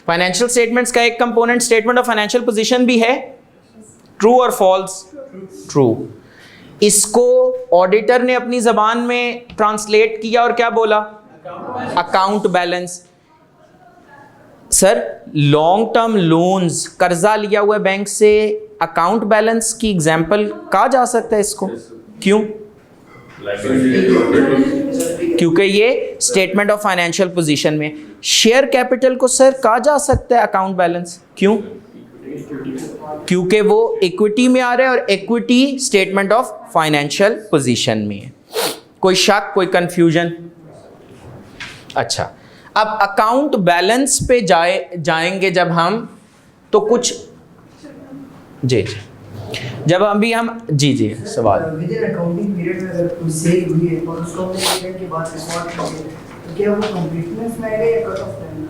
फाइनेंशियल स्टेटमेंट्स का एक component statement of financial position भी है। ट्रू और फॉल्स? ट्रू। इसको ऑडिटर ने अपनी जबान में ट्रांसलेट किया और क्या बोला? Account balance. Sir long term loans, कर्जा लिया हुआ है बैंक से, अकाउंट बैलेंस की एग्जांपल कहा जा सकता है इसको? क्यों? क्योंकि ये स्टेटमेंट ऑफ फाइनेंशियल पोजीशन में। शेयर कैपिटल को सर कहा जा सकता है अकाउंट बैलेंस? क्यों? क्योंकि वो इक्विटी में आ रहा है और equity statement of financial position में है। कोई शक, कोई कंफ्यूजन? अच्छा, अब अकाउंट बैलेंस पे जाएंगे जब हम, तो कुछ जी जब अभी हम जी सवाल। विद इन अकाउंटिंग पीरियड में अगर कोई सेल हुई है और उसको हमने पीरियड के बाद रिकॉर्ड किया, तो क्या वो कंप्लीटनेस में आएगा या कट ऑफ में?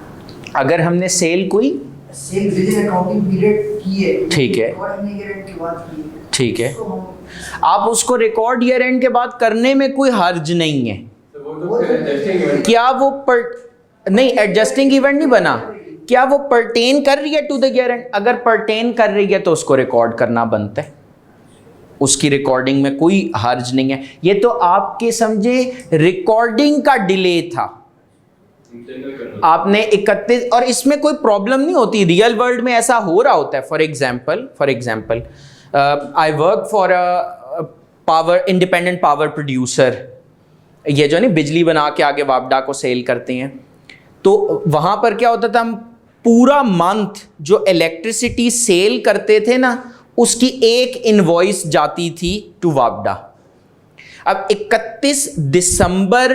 अगर हमने सेल कोई sale within accounting period की है, ठीक है, और हमने ईयर एंड के बाद की है, ठीक है, आप उसको रिकॉर्ड ईयर एंड के बाद करने में कोई हर्ज नहीं है। क्या वो नहीं एडजस्टिंग इवेंट नहीं बना? क्या वो परटेन कर रही है टू द ईयर एंड? अगर परटेन कर रही है तो उसको रिकॉर्ड करना बनता है, उसकी रिकॉर्डिंग में कोई हर्ज नहीं है। ये तो आपके समझे रिकॉर्डिंग का डिले था, आपने 31, और इसमें कोई प्रॉब्लम नहीं होती, रियल वर्ल्ड में ऐसा हो रहा होता है। For example I work for a power independent power producer, ये जो नहीं बिजली बना के आगे वापडा को सेल करते हैं, तो वहाँ पर क्या होता था, हम पूरा मंथ जो इलेक्ट्रिसिटी सेल करते थे ना, उसकी एक इनवॉइस जाती थी टू वापडा। अब 31 दिसंबर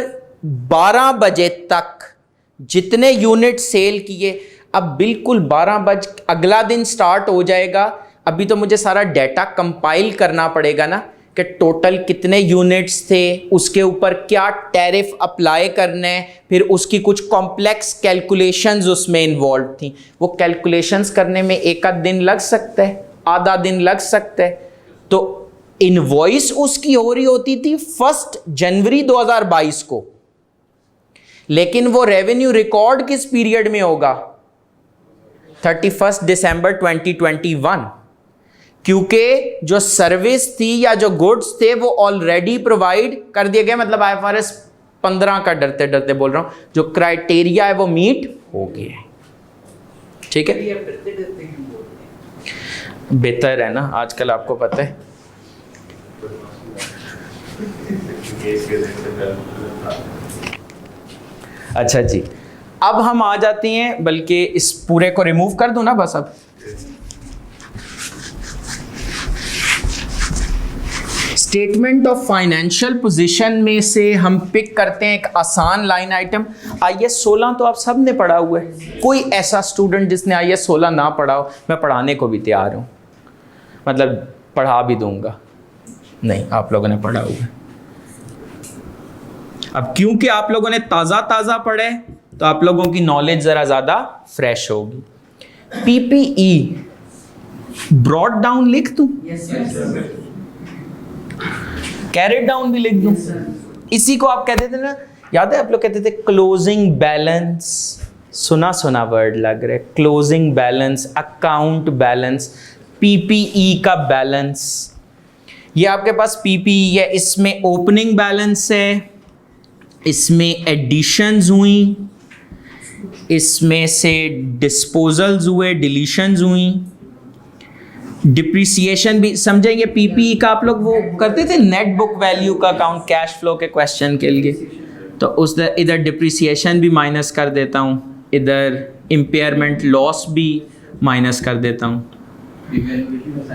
12 बजे तक जितने यूनिट सेल किए, अब बिल्कुल 12 बज अगला दिन स्टार्ट हो जाएगा। अभी तो मुझे सारा डाटा कंपाइल करना पड़ेगा ना कि टोटल कितने यूनिट्स थे, उसके ऊपर क्या टैरिफ अप्लाई करना है, फिर उसकी कुछ कॉम्प्लेक्स कैलकुलेशंस उसमें इन्वॉल्व थी। वो कैलकुलेशंस करने में एक आध दिन लग सकता है, आधा दिन लग सकता है। तो इनवॉइस उसकी हो रही होती थी 1 जनवरी 2022 को, लेकिन वो रेवेन्यू रिकॉर्ड किस पीरियड में होगा? 31 दिसंबर 2021, क्योंकि जो सर्विस थी या जो गुड्स थे वो ऑलरेडी प्रोवाइड कर दिए गए। मतलब IFRS 15 का डरते डरते बोल रहा हूं, जो क्राइटेरिया है वो मीट हो गया। ठीक है, ये डरते डरते क्यों बोलते हैं? बेहतर है ना आजकल, आपको पता है। अच्छा जी, अब हम आ जाते हैं, बल्कि इस पूरे को रिमूव कर दूं ना बस। अब स्टेटमेंट ऑफ फाइनेंशियल पोजीशन में से हम पिक करते हैं एक आसान लाइन आइटम। IAS 16 तो आप सब ने पढ़ा हुआ है, कोई ऐसा स्टूडेंट जिसने IAS 16 ना पढ़ा हो, मैं पढ़ाने को भी तैयार हूँ, मतलब पढ़ा भी दूंगा। नहीं, आप लोगों ने पढ़ा हुआ है। अब क्योंकि आप लोगों ने ताज़ा ताज़ा पढ़े तो आप लोगों की नॉलेज ज़रा ज़्यादा फ्रेश होगी। PPE ब्रॉड डाउन लिख दूं, कैरेट डाउन भी लिख दूं। इसी को आप कहते थे ना, याद है आप लोग कहते थे क्लोजिंग बैलेंस, सुना सुना वर्ड लग रहा है, closing balance, account balance, PPE का बैलेंस। ये आपके पास PPE है, इसमें ओपनिंग बैलेंस है, इसमें एडिशंस हुई, इसमें से डिस्पोजल्स हुए, डिलीशंस हुई, डिप्रिसिएशन भी समझेंगे। PPE का आप लोग वो करते थे नेट बुक वैल्यू का अकाउंट कैश फ्लो के क्वेश्चन के लिए, तो उस इधर डिप्रिसिएशन भी माइनस कर देता हूँ, इधर इम्पेयरमेंट लॉस भी माइनस कर देता हूँ,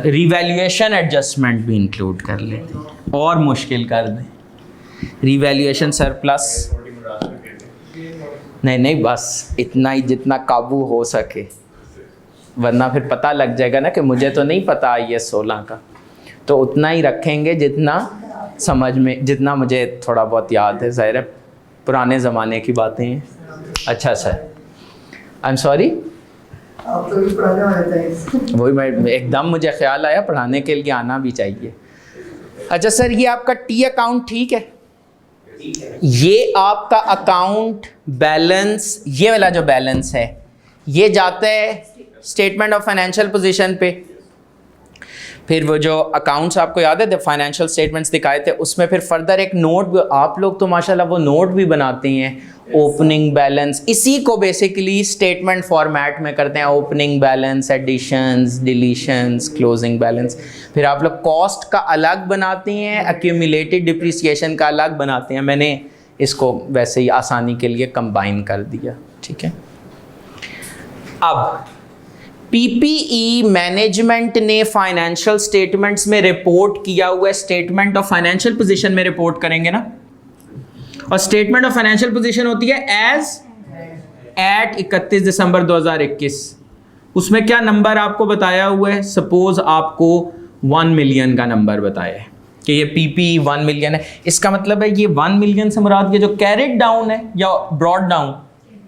रिवैल्यूएशन एडजस्टमेंट भी इंक्लूड कर लेते हैं और मुश्किल कर दें, रिवैल्यूएशन सरप्लस। नहीं, बस इतना ही जितना काबू हो सके, वरना फिर पता लग जाएगा ना कि मुझे तो नहीं पता IAS 16 का, तो उतना ही रखेंगे जितना समझ में, जितना मुझे थोड़ा बहुत याद है। ज़ाहिर है पुराने ज़माने की बातें हैं। अच्छा सर, आई एम सॉरी, आप तो भी पढ़ाने वाले थे। वही मैं एकदम मुझे ख्याल आया, पढ़ाने के लिए आना भी चाहिए। अच्छा सर, ये आपका T अकाउंट ठीक है, ये आपका अकाउंट बैलेंस, ये वाला जो बैलेंस है ये जाता है स्टेटमेंट ऑफ फाइनेंशियल पोजीशन पे। फिर वो जो अकाउंट्स आपको याद है, फाइनेंशियल स्टेटमेंट्स दिखाए थे, उसमें फिर फर्दर एक नोट, आप लोग तो माशाल्लाह वो नोट भी बनाते हैं, ओपनिंग बैलेंस। इसी को बेसिकली स्टेटमेंट फॉर्मेट में करते हैं, opening balance, additions, deletions, closing balance. फिर आप लोग कॉस्ट का अलग बनाते हैं, एक्यूमुलेटेड डिप्रिसिएशन का अलग बनाते हैं। मैंने इसको वैसे ही आसानी के लिए कंबाइन कर दिया, ठीक है। अब PPE मैनेजमेंट ने फाइनेंशियल स्टेटमेंट्स में रिपोर्ट किया हुआ है, स्टेटमेंट ऑफ फाइनेंशियल पोजीशन में रिपोर्ट करेंगे ना, और स्टेटमेंट ऑफ फाइनेंशियल पोजीशन होती है एज एट 31 दिसंबर 2021। उसमें क्या नंबर आपको बताया हुआ है, सपोज आपको 1 मिलियन का नंबर बताया है कि ये PPE 1 मिलियन है। इसका मतलब है ये 1 मिलियन से मुराद ये जो कैरेट डाउन है या brought down,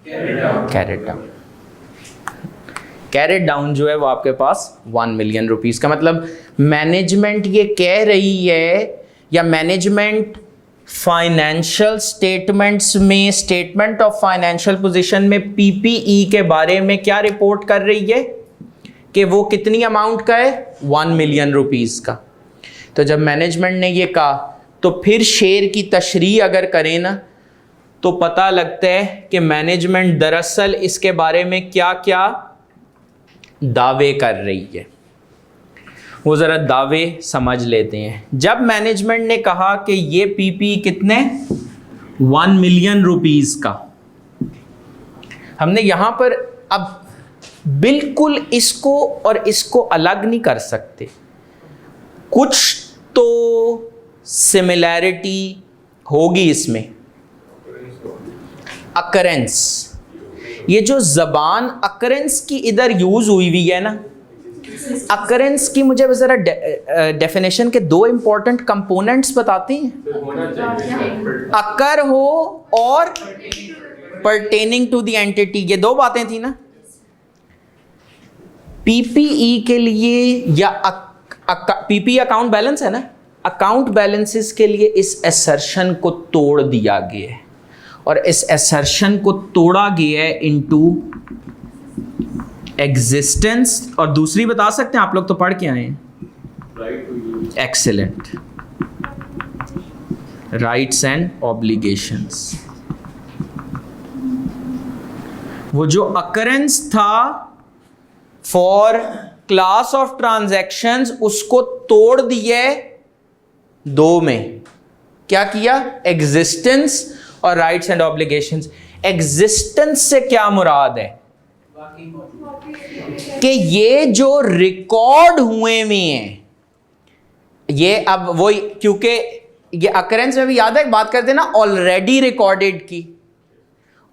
carried down, carried down जो है वो आपके पास 1 मिलियन रुपीस का। मतलब मैनेजमेंट ये कह रही है, या मैनेजमेंट फाइनेंशियल स्टेटमेंट्स में, स्टेटमेंट ऑफ फाइनेंशियल पोजीशन में PPE के बारे में क्या रिपोर्ट कर रही है कि वो कितनी अमाउंट का है, 1 मिलियन रुपीस का। तो जब मैनेजमेंट ने ये कहा तो फिर शेयर की तशरीह अगर करें ना, तो पता लगता है कि मैनेजमेंट दरअसल इसके बारे में क्या क्या दावे कर रही है। वो ज़रा दावे समझ लेते हैं। जब मैनेजमेंट ने कहा कि ये PPE कितने, 1 मिलियन रुपीस का, हमने यहाँ पर अब बिल्कुल इसको और इसको अलग नहीं कर सकते, कुछ तो सिमिलैरिटी होगी इसमें। अकरेंस, ये जो ज़बान अकरेंस की इधर यूज़ हुई हुई है ना, अकरेंस की मुझे ज़रा डेफिनेशन के 2 इंपॉर्टेंट कंपोनेंट्स बताते हैं, अकर हो और पर्टेनिंग टू द एंटिटी। ये 2 बातें थी ना। PPE के लिए या PPE अकाउंट बैलेंस है ना, अकाउंट बैलेंसेस के लिए इस असर्शन को तोड़ दिया गया है, और इस असर्शन को तोड़ा गया है इनटू एग्जिस्टेंस, और दूसरी बता सकते हैं, आप लोग तो पढ़ के आए हैं, एक्सीलेंट, राइट्स एंड ऑब्लिगेशंस। वो जो अकरेंस था फॉर क्लास ऑफ ट्रांजैक्शंस उसको तोड़ दिए दो में। क्या किया? एग्जिस्टेंस और राइट्स एंड ऑब्लिगेशंस। एग्जिस्टेंस से क्या मुराद है कि ये जो रिकॉर्ड हुए हुए हैं, ये अब वही, क्योंकि ये अकरेंस में भी याद है बात करते हैं ना ऑलरेडी रिकॉर्डेड की,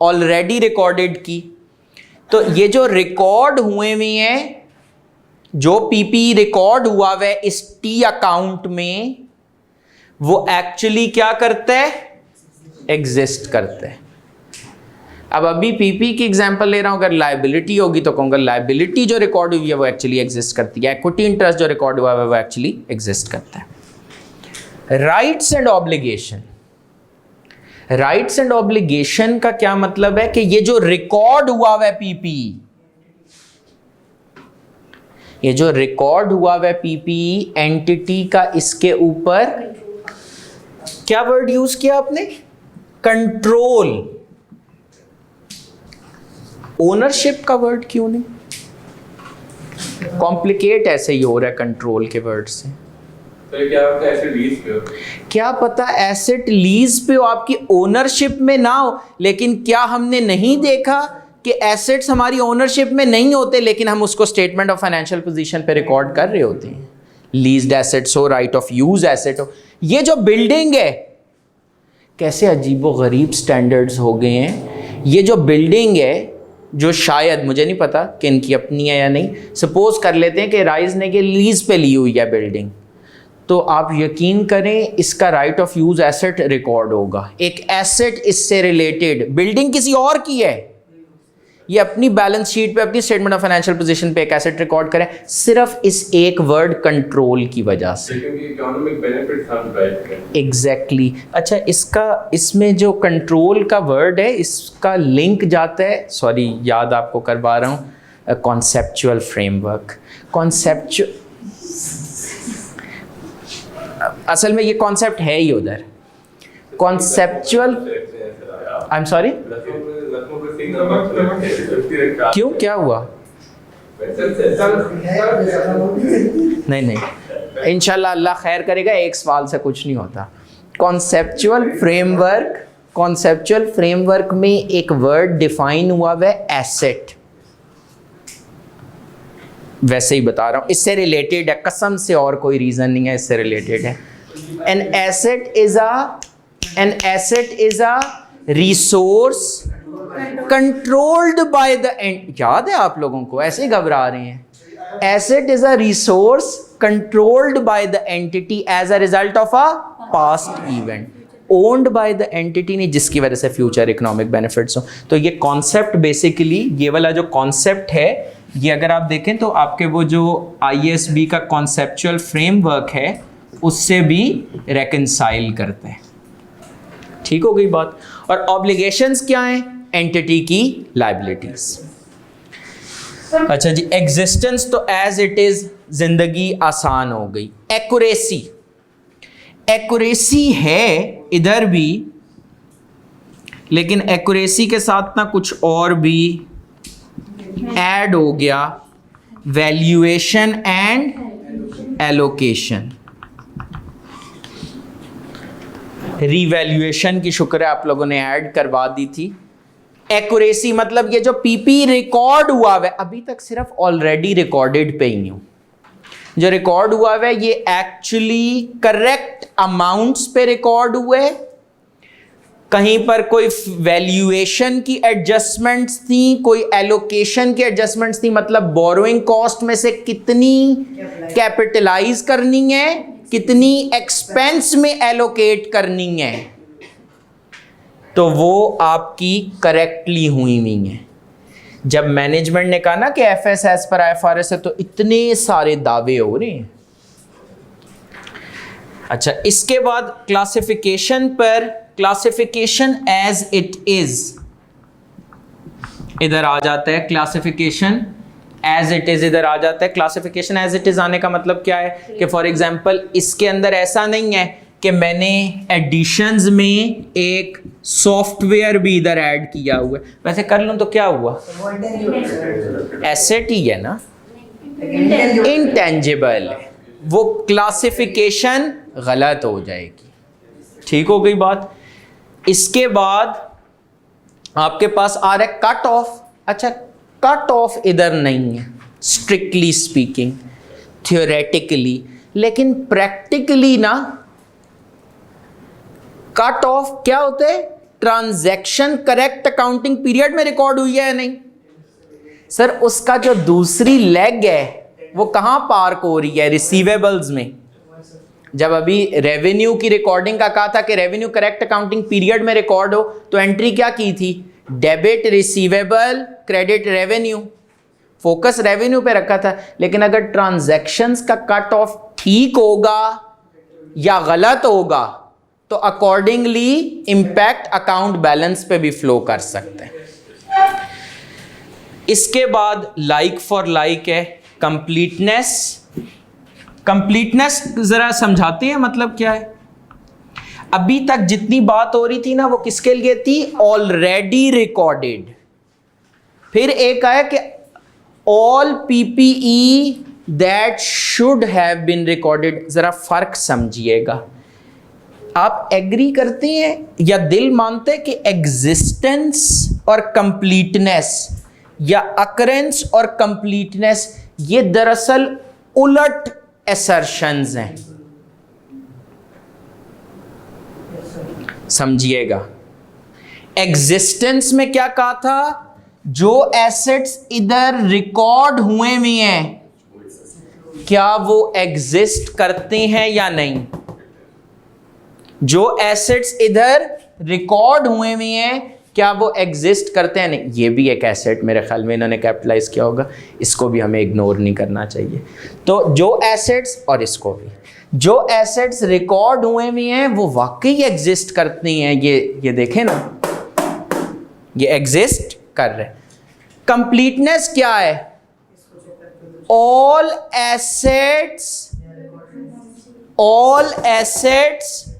ऑलरेडी रिकॉर्डेड की। तो ये जो रिकॉर्ड हुए हुए हैं, जो पीपी रिकॉर्ड हुआ है इस टी अकाउंट में, वो एक्चुअली क्या करता है? एग्जिस्ट करता है। अब अभी पीपी की एग्जांपल ले रहा हूं, अगर लायबिलिटी होगी तो कहूंगा लायबिलिटी जो रिकॉर्ड हुई है वो एक्चुअली एग्जिस्ट करती है। इक्विटी इंटरेस्ट जो रिकॉर्ड हुआ है वो एक्चुअली एग्जिस्ट करता है। Rights and obligation, rights and obligation का क्या मतलब है कि ये जो रिकॉर्ड हुआ है पीपी, ये जो रिकॉर्ड हुआ है पीपी एंटिटी का, इसके ऊपर क्या वर्ड यूज किया आपने? कंट्रोल। ओनरशिप का वर्ड क्यों नहीं? कॉम्प्लिकेट ऐसे ही हो रहा है कंट्रोल के वर्ड से। तो क्या पता एसेट लीज पे हो? क्या पता एसेट लीज पे हो, आपकी ओनरशिप में ना हो। लेकिन क्या हमने नहीं देखा कि एसेट्स हमारी ओनरशिप में नहीं होते लेकिन हम उसको स्टेटमेंट ऑफ फाइनेंशियल पोजीशन पे रिकॉर्ड कर रहे होते हैं? लीज्ड एसेट्स हो, राइट ऑफ यूज एसेट हो। ये जो बिल्डिंग है, कैसे अजीबो गरीब स्टैंडर्ड्स हो गए हैं। ये जो बिल्डिंग है, जो शायद मुझे नहीं पता कि इनकी अपनी है या नहीं, सपोज कर लेते हैं कि राइज ने कि लीज पे ली हुई है बिल्डिंग, तो आप यकीन करें इसका right of use asset record होगा। एक एसेट इससे रिलेटेड, बिल्डिंग किसी और की है, ये अपनी बैलेंस शीट पे, अपनी स्टेटमेंट ऑफ फाइनेंशियल पोजीशन पे एक एसेट रिकॉर्ड करें, सिर्फ इस एक वर्ड कंट्रोल की वजह से। क्योंकि इकोनॉमिक बेनिफिट्स हम ड्राइव करें। एग्जैक्टली। अच्छा, इसका, इसमें जो कंट्रोल का वर्ड है, इसका लिंक जाता है, सॉरी याद आपको करवा रहा हूँ, कॉन्सेप्चुअल फ्रेमवर्क। कॉन्सेप्चुअल, असल में ये कॉन्सेप्ट है ही उधर। कॉन्सेप्चुअल, आई एम सॉरी, क्यों, क्या हुआ? नहीं नहीं, इंशाल्लाह अल्लाह खैर करेगा, एक सवाल से कुछ नहीं होता। कॉन्सेप्चुअल फ्रेमवर्क, कॉन्सेप्चुअल फ्रेमवर्क में एक वर्ड डिफाइन हुआ है एसेट। वैसे ही बता रहा हूं, इससे रिलेटेड है, कसम से और कोई रीजन नहीं है, इससे रिलेटेड है। An asset is a resource controlled by the end. याद है आप लोगों को? ऐसे ही घबरा रहे हैं। Asset is a resource controlled by the entity as a result of a past event, owned by the entity, नहीं जिसकी वजह से फ्यूचर इकोनॉमिक बेनिफिट्स हो। तो ये कॉन्सेप्ट बेसिकली, ये वाला जो कॉन्सेप्ट है, ये अगर आप देखें तो आपके वो जो IASB का कॉन्सेप्चुअल फ्रेमवर्क है उससे भी रेकंसाइल करते हैं। ठीक हो गई बात। और ऑब्लिगेशंस क्या हैं? एंटिटी की लायबिलिटीज। अच्छा जी, एग्जिस्टेंस तो एज इट इज, जिंदगी आसान हो गई। एक्यूरेसी, एक्यूरेसी है इधर भी, लेकिन एक्यूरेसी के साथ ना कुछ और भी ऐड हो गया, वैल्यूएशन एंड एलोकेशन। रिवैल्यूएशन की शुक्र है आप लोगों ने ऐड करवा दी थी। एक्यूरेसी मतलब ये जो पीपी रिकॉर्ड हुआ है, अभी तक सिर्फ ऑलरेडी रिकॉर्डेड पे ही हूं। जो रिकॉर्ड हुआ है ये एक्चुअली करेक्ट अमाउंट्स पे रिकॉर्ड हुए, कहीं पर कोई वैल्यूएशन की एडजस्टमेंट्स थी, कोई एलोकेशन की एडजस्टमेंट्स थी, मतलब बोरोइंग कॉस्ट में से कितनी कैपिटलाइज करनी है, कितनी एक्सपेंस में एलोकेट करनी है, तो वो आपकी करेक्टली हुई है। जब मैनेजमेंट ने कहा ना कि FS पर IFRS है, तो इतने सारे दावे हो रहे हैं। अच्छा, इसके बाद क्लासिफिकेशन पर, क्लासिफिकेशन एज इट इज इधर आ जाता है। क्लासिफिकेशन एज इट इज इधर आ जाता है। क्लासिफिकेशन एज इट इज आने का मतलब क्या है कि फॉर एग्जांपल इसके अंदर ऐसा नहीं है कि मैंने एडिशंस में एक सॉफ्टवेयर भी इधर ऐड किया हुआ है। वैसे कर लूं तो क्या हुआ, एसेट ही है ना, इंटेंजिबल है, वो क्लासिफिकेशन गलत हो जाएगी। ठीक हो गई बात। इसके बाद आपके पास आ रहा है कट ऑफ। अच्छा, कट ऑफ इधर नहीं है स्ट्रिक्टली स्पीकिंग, थियोरेटिकली, लेकिन प्रैक्टिकली ना कट ऑफ क्या होता है? ट्रांजैक्शन करेक्ट अकाउंटिंग पीरियड में रिकॉर्ड हुई है या नहीं सर? उसका जो दूसरी लेग है वो कहां पार्क हो रही है? रिसीवेबल्स में। जब अभी रेवेन्यू की रिकॉर्डिंग का कहा था कि रेवेन्यू करेक्ट अकाउंटिंग पीरियड में रिकॉर्ड हो, तो एंट्री क्या की थी? Debit receivable credit revenue, focus revenue पे रखा था। लेकिन अगर ट्रांजैक्शंस का कट ऑफ ठीक होगा या गलत होगा तो अकॉर्डिंगली इंपैक्ट अकाउंट बैलेंस पे भी फ्लो कर सकते हैं। इसके बाद लाइक फॉर लाइक है, कंप्लीटनेस। कंप्लीटनेस जरा समझाते हैं मतलब क्या है? अभी तक जितनी बात हो रही थी ना वो किसके लिए थी? Already recorded. फिर एक आया कि all PPE that should have been recorded. जरा फर्क समझिएगा। आप एग्री करते हैं या दिल मानते हैं कि एग्जिस्टेंस और कंप्लीटनेस या अकरेंस और कंप्लीटनेस ये दरअसल उलट असर्शंस हैं? समझिएगा। एग्जिस्टेंस में क्या कहा था? जो एसेट्स इधर रिकॉर्ड हुए हुए हैं क्या वो एग्जिस्ट करते हैं या नहीं? जो एसेट्स इधर रिकॉर्ड हुए हुए हैं क्या वो एग्जिस्ट करते हैं? नहीं। ये भी एक एसेट मेरे ख्याल में इन्होंने कैपिटलाइज किया होगा, इसको भी हमें इग्नोर नहीं करना चाहिए। तो जो एसेट्स, और इसको भी, जो एसेट्स रिकॉर्ड हुए हुए हैं वो वाकई एग्जिस्ट करती हैं। ये देखें ना, ये एग्जिस्ट कर रहे हैं। कंप्लीटनेस क्या है? All assets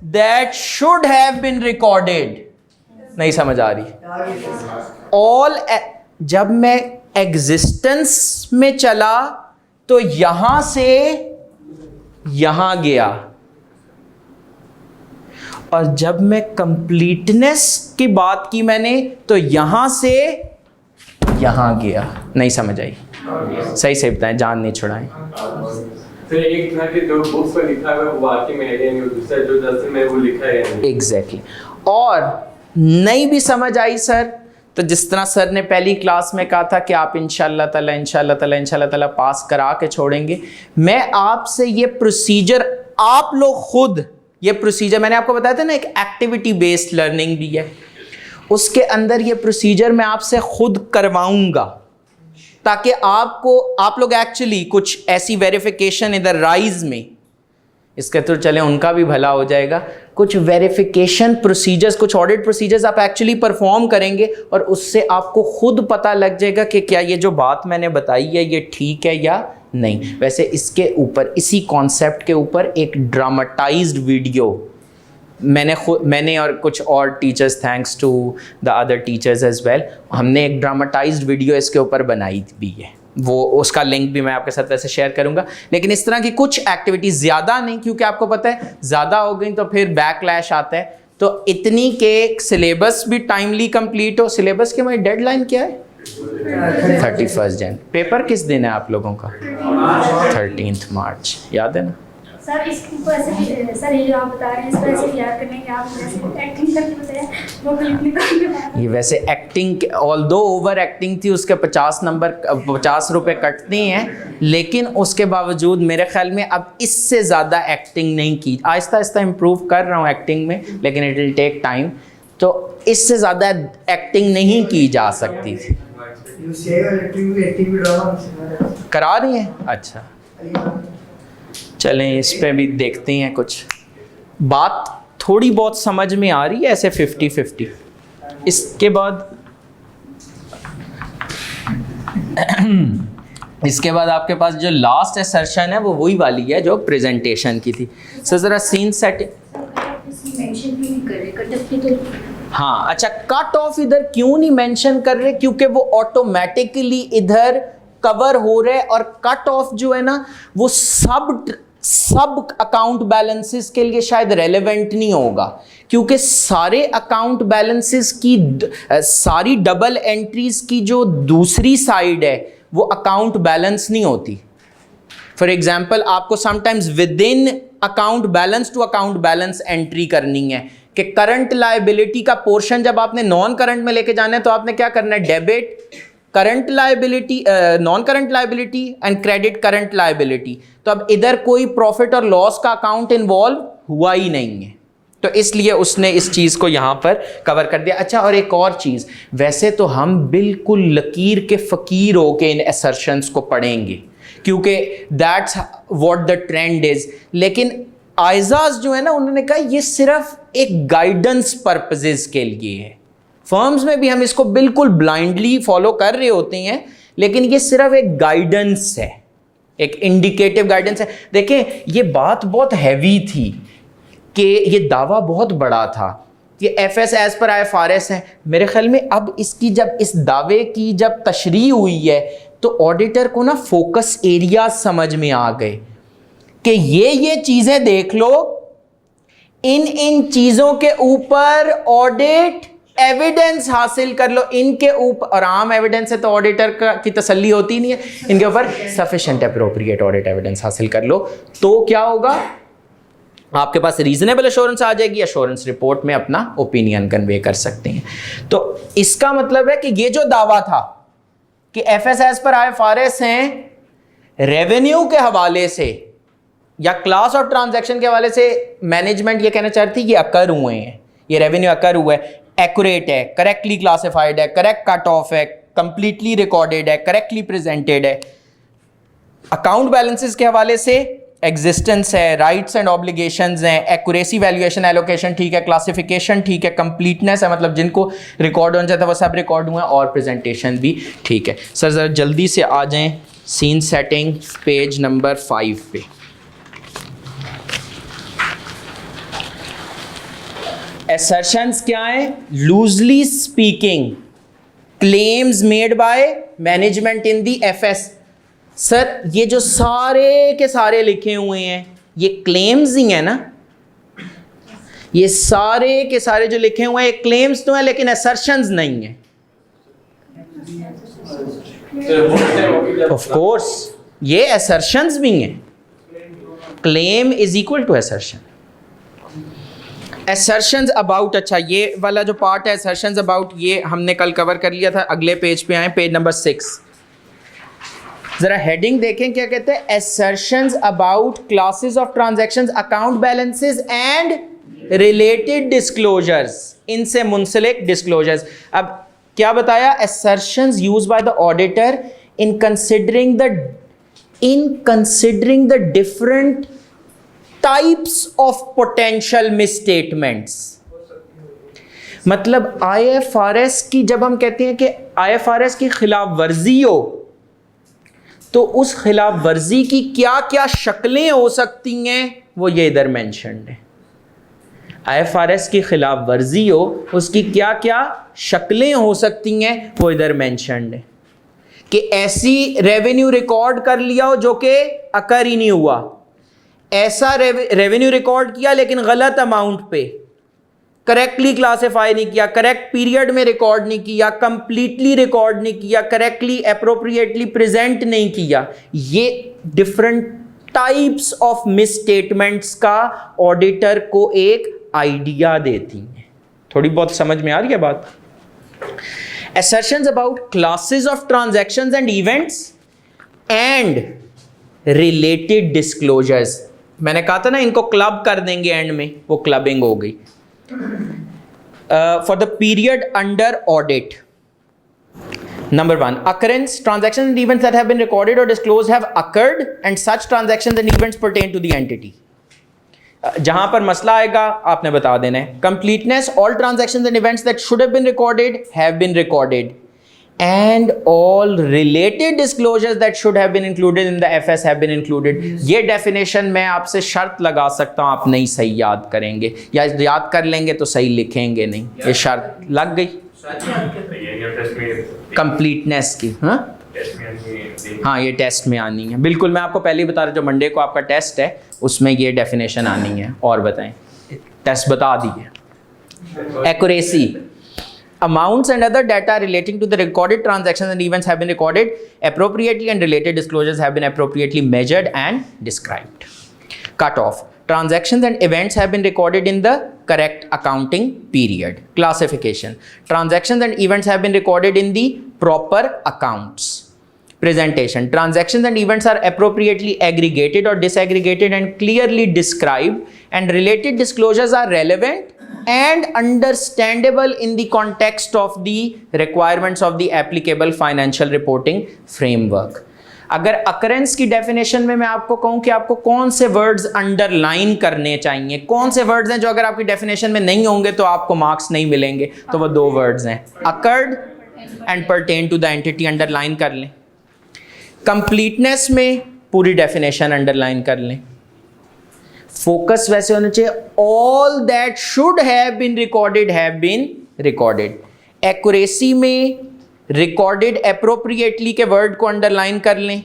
that should have been recorded. नहीं समझ आ रही? ऑल, जब मैं एग्जिस्टेंस में चला तो यहां से यहां गया, और जब मैं कंप्लीटनेस की बात की मैंने तो यहां से यहां गया। नहीं समझ आई? सही से बताएं, जान नहीं छुड़ाएं। फिर एक था कि जो बुक्स पर लिखा है वो वाकई में है नहीं, दूसरा जो दस्तर में वो लिखा है नहीं। एग्जैक्टली। और नहीं भी समझ आई सर तो जिस तरह सर ने पहली क्लास में कहा था कि आप इंशाल्लाह ताला पास करा के छोड़ेंगे, मैं आपसे ये प्रोसीजर, आप लोग खुद ये प्रोसीजर, मैंने आपको बताया था ना एक एक्टिविटी बेस्ड लर्निंग भी है, उसके अंदर ये प्रोसीजर मैं आपसे खुद करवाऊंगा ताकि आप लोग एक्चुअली कुछ ऐसी वेरिफिकेशन इधर राइज में, इसके थ्रू चले उनका भी भला हो जाएगा, कुछ वेरिफिकेशन प्रोसीजर्स, कुछ ऑडिट प्रोसीजर्स आप एक्चुअली परफॉर्म करेंगे और उससे आपको खुद पता लग जाएगा कि क्या ये जो बात मैंने बताई है ये ठीक है या नहीं। वैसे इसके ऊपर, इसी कॉन्सेप्ट के ऊपर एक ड्रामाटाइज्ड वीडियो मैंने और कुछ और teachers, thanks to the other teachers as well, हमने एक ड्रामाटाइज्ड वीडियो इसके ऊपर बनाई भी है, वो उसका लिंक भी मैं आपके साथ वैसे शेयर करूंगा। लेकिन इस तरह की कुछ एक्टिविटीज, ज़्यादा नहीं, क्योंकि आपको पता है ज़्यादा हो गई तो फिर बैकलैश आता है। तो इतनी के सिलेबस भी टाइमली कंप्लीट हो। सिलेबस की हमारी डेडलाइन क्या है? 31 जनवरी। पेपर किस दिन है आप लोगों का? 13 मार्च, याद है ना सर? इसके ऊपर ऐसे सर ये जो आप बता रहे हैं इसको ऐसे याद करने के आप जैसे एक्टिंग करके बताया वो लिखने का। ये वैसे एक्टिंग, ऑल्दो ओवर एक्टिंग थी, उसके 50 रुपए कटते हैं, लेकिन उसके बावजूद मेरे ख्याल में अब इससे ज़्यादा एक्टिंग नहीं की। आहिस्ता आहिस्ता इम्प्रूव कर रहा हूँ एक्टिंग में, लेकिन इट विल टेक टाइम। तो इससे ज़्यादा एक्टिंग नहीं की जा सकती थी। करा रही हैं? अच्छा, चलें इस पे भी देखते हैं। कुछ बात थोड़ी बहुत समझ में आ रही है ऐसे 50-50। इसके बाद आपके पास जो लास्ट असर्शन है वो वही वाली है जो प्रेजेंटेशन की थी। सर ज़रा सीन सेट। हाँ, अच्छा, कट ऑफ इधर क्यों नहीं मेंशन कर रहे? क्योंकि वो ऑटोमेटिकली इधर कवर हो रहा है, और कट ऑफ जो है ना वो सब अकाउंट बैलेंसेस के लिए शायद रेलेवेंट नहीं होगा, क्योंकि सारे अकाउंट बैलेंसेस की सारी डबल एंट्रीज की जो दूसरी साइड है वो अकाउंट बैलेंस नहीं होती। फॉर एग्जाम्पल, आपको sometimes within account balance to account balance entry करनी है कि करंट लायबिलिटी का पोर्शन जब आपने नॉन करंट में लेके जाना है तो आपने क्या करना है, debit current liability, non current liability and credit current liability. तो अब इधर कोई प्रॉफिट और लॉस का अकाउंट इन्वॉल्व हुआ ही नहीं है, तो इसलिए उसने इस चीज़ को यहाँ पर कवर कर दिया। अच्छा, और एक और चीज़, वैसे तो हम बिल्कुल लकीर के फ़कीर हो के इन असर्शंस को पढ़ेंगे क्योंकि that's what the trend is, लेकिन आइजाज जो है ना उन्होंने कहा ये सिर्फ एक गाइडेंस पर्पसेस के लिए है। फर्म्स में भी हम इसको बिल्कुल ब्लाइंडली फॉलो कर रहे होते हैं, लेकिन ये सिर्फ एक गाइडेंस है, एक इंडिकेटिव गाइडेंस है। देखें, ये बात बहुत हैवी थी कि ये दावा बहुत बड़ा था, ये FS एज पर IFRS है। मेरे ख्याल में अब इसकी जब इस दावे की जब तशरीह हुई है तो ऑडिटर को ना फोकस एरिया समझ में आ गए कि ये चीज़ें देख लो, इन चीज़ों के ऊपर ऑडिट एविडेंस हासिल कर लो, इनके ऊपर, और आम एविडेंस है तो ऑडिटर की तसल्ली होती नहीं है, इनके ऊपर सफिशिएंट एप्रोप्रिएट ऑडिट एविडेंस हासिल कर लो, तो क्या होगा, आपके पास रीजनेबल एश्योरेंस आ जाएगी, एश्योरेंस रिपोर्ट में अपना ओपिनियन कन्वे कर सकते हैं। तो इसका मतलब है कि ये जो दावा था कि FS एज पर IFRS हैं, रेवेन्यू के हवाले से या क्लास ऑफ ट्रांजैक्शन के हवाले से मैनेजमेंट ये कहना चाहती है कि अकर हुए हैं, ये रेवेन्यू अकर हुआ है, एक्यूरेट है, करेक्टली क्लासिफाइड है, करेक्ट कट ऑफ है, कंप्लीटली रिकॉर्डेड है, करेक्टली प्रेजेंटेड है। अकाउंट बैलेंसेस के हवाले से एग्जिस्टेंस है, राइट्स एंड ऑब्लिगेशंस हैं, एक्यूरेसी, वैल्यूएशन, एलोकेशन ठीक है, क्लासिफिकेशन ठीक है, कंप्लीटनेस है, मतलब जिनको रिकॉर्ड होना चाहता है वो सब रिकॉर्ड हुए हैं, और प्रेजेंटेशन भी ठीक है। सर ज़रा जल्दी से आ जाएं सीन सेटिंग पेज नंबर 5 पे। assertions क्या है? Loosely speaking claims made by management in the FS। Sir ये जो सारे के सारे लिखे हुए हैं ये क्लेम्स ही है ना, ये सारे के सारे जो लिखे हुए हैं क्लेम्स तो है लेकिन assertions नहीं है। ऑफ कोर्स ये assertions भी हैं, claim is equal to assertion। assertions about, अच्छा ये वाला जो पार्ट है assertions about, ये हमने कल कवर कर लिया था। अगले पेज पे आए, पेज नंबर 6, जरा हेडिंग देखें क्या कहते हैं, assertions about classes of transactions, account balances and related disclosures, इनसे मुंसलिक disclosures। अब क्या बताया, assertions used by the auditor in considering the different types of potential misstatements। मतलब IFRS की जब हम कहते हैं कि IFRS की खिलाफ वर्जी हो तो उस खिलाफ वर्जी की क्या क्या शक्लें हो सकती हैं वो ये इधर मेंशन्ड है। IFRS की खिलाफ वर्जी हो उसकी क्या क्या शक्लें हो सकती हैं वो इधर मेंशन्ड है कि ऐसी रेवेन्यू रिकॉर्ड कर लिया हो जो कि अकर ही नहीं हुआ, ऐसा रेवेन्यू रिकॉर्ड किया लेकिन गलत अमाउंट पे, करेक्टली क्लासिफाई नहीं किया, करेक्ट पीरियड में रिकॉर्ड नहीं किया, कंप्लीटली रिकॉर्ड नहीं किया, करेक्टली अप्रोप्रिएटली प्रेजेंट नहीं किया। ये डिफरेंट टाइप्स ऑफ मिसस्टेटमेंट्स का ऑडिटर को एक आइडिया देती हैं। थोड़ी बहुत समझ में आ रही है बात। Assertions about classes of transactions and events and related disclosures, मैंने कहा था ना इनको क्लब कर देंगे एंड में, वो क्लबिंग हो गई। For the period under audit, number 1, occurrence, transactions and events that have been recorded or disclosed have occurred and such transactions and events pertain to the entity। जहां पर मसला आएगा आपने बता देना है। Completeness, all transactions and events that should have been recorded have been recorded and all related disclosures that should have been included in the FS have been included। ये definition मैं आपसे शर्त लगा सकता हूँ आप नहीं सही याद करेंगे, या याद कर लेंगे तो सही लिखेंगे नहीं, ये शर्त लग गई कंप्लीटनेस की। हाँ सकती है। हाँ, ये टेस्ट में आनी है, बिल्कुल। मैं आपको पहले ही बता रहा, जो मंडे को आपका टेस्ट है उसमें ये डेफिनेशन आनी है। और बताएं, टेस्ट बता दिए। Accuracy, amounts and other data relating to the recorded transactions and events have been recorded appropriately and related disclosures have been appropriately measured and described. Cutoff, transactions and events have been recorded in the correct accounting period. Classification, transactions and events have been recorded in the proper accounts. Presentation, transactions and events are appropriately aggregated or disaggregated and clearly described, and related disclosures are relevant and understandable in the context of the requirements of the applicable financial reporting framework. अगर occurrence की definition में मैं आपको कहूं कि आपको कौन से वर्ड्स अंडरलाइन करने चाहिए, कौन से वर्ड्स हैं जो अगर आपकी डेफिनेशन में नहीं होंगे तो आपको मार्क्स नहीं मिलेंगे, तो वो दो वर्ड्स हैं, occurred and pertain to the entity, underline कर लें। कंप्लीटनेस में पूरी डेफिनेशन अंडरलाइन कर लें। फोकस वैसे होना चाहिए, all that should have been recorded. Accuracy में रिकॉर्डेड एप्रोप्रिएटली के वर्ड को अंडरलाइन कर लें।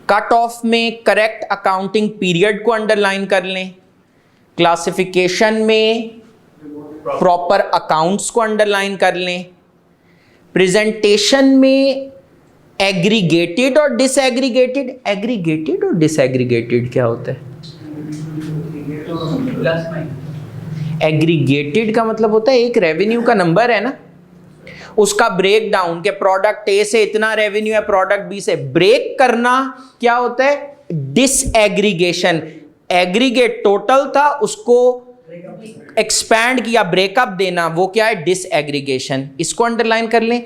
कट ऑफ में करेक्ट अकाउंटिंग पीरियड को अंडरलाइन कर लें। क्लासिफिकेशन में प्रॉपर अकाउंट्स को अंडरलाइन कर लें। प्रेजेंटेशन में एग्रीगेटेड और डिसएग्रीगेटेड, एग्रीगेटेड और डिसएग्रीगेटेड क्या होता है? एग्रीगेटेड का मतलब होता है एक रेवेन्यू का नंबर है ना, उसका ब्रेक डाउन के प्रोडक्ट ए से इतना रेवेन्यू है, प्रोडक्ट बी से, ब्रेक करना क्या होता है? डिसएग्रीगेशन। एग्रीगेट टोटल था, उसको एक्सपैंड किया, ब्रेकअप देना, वो क्या है? डिसएग्रीगेशन। इसको अंडरलाइन कर लें।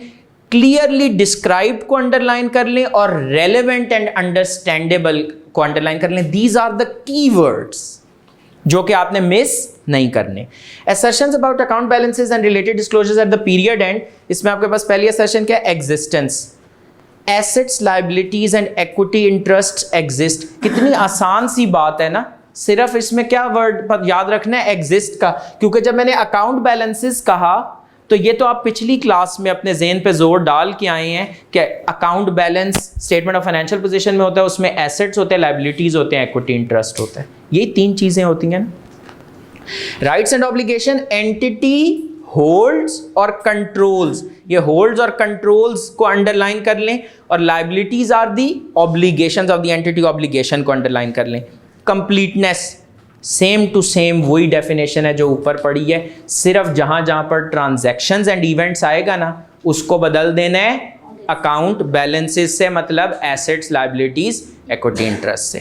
क्लियरली डिस्क्राइब को अंडरलाइन कर लें और रेलेवेंट एंड अंडरस्टैंडेबल को अंडरलाइन कर लें। दीज आर द कीवर्ड्स जो कि आपने मिस नहीं करने। Assertions about account balances and related disclosures at the period end, इसमें आपके पास पहली assertion क्या है? Existence, assets, liabilities and equity interests exist। कितनी आसान सी बात है ना, सिर्फ इसमें क्या वर्ड याद रखना है? exist का, क्योंकि जब मैंने account balances कहा तो ये तो आप पिछली क्लास में अपने ज़हन पे जोर डाल के आए हैं कि account balance statement of financial position में होता है, उसमें एसेट्स होते हैं, लायबिलिटीज होते हैं, इक्विटी इंटरेस्ट होता है। ये तीन चीज़ें होती हैं। Rights and obligation, entity holds और कंट्रोल्स, ये होल्ड्स और कंट्रोल्स को अंडरलाइन कर लें, और liabilities are the obligations of the entity, obligation को अंडरलाइन कर लें। कंप्लीटनेस, सेम टू सेम वही डेफिनेशन है जो ऊपर पड़ी है, सिर्फ जहां जहां पर ट्रांजैक्शंस एंड इवेंट्स आएगा ना उसको बदल देना है अकाउंट बैलेंसेस से, मतलब एसेट्स, लायबिलिटीज, इक्विटी इंटरेस्ट से।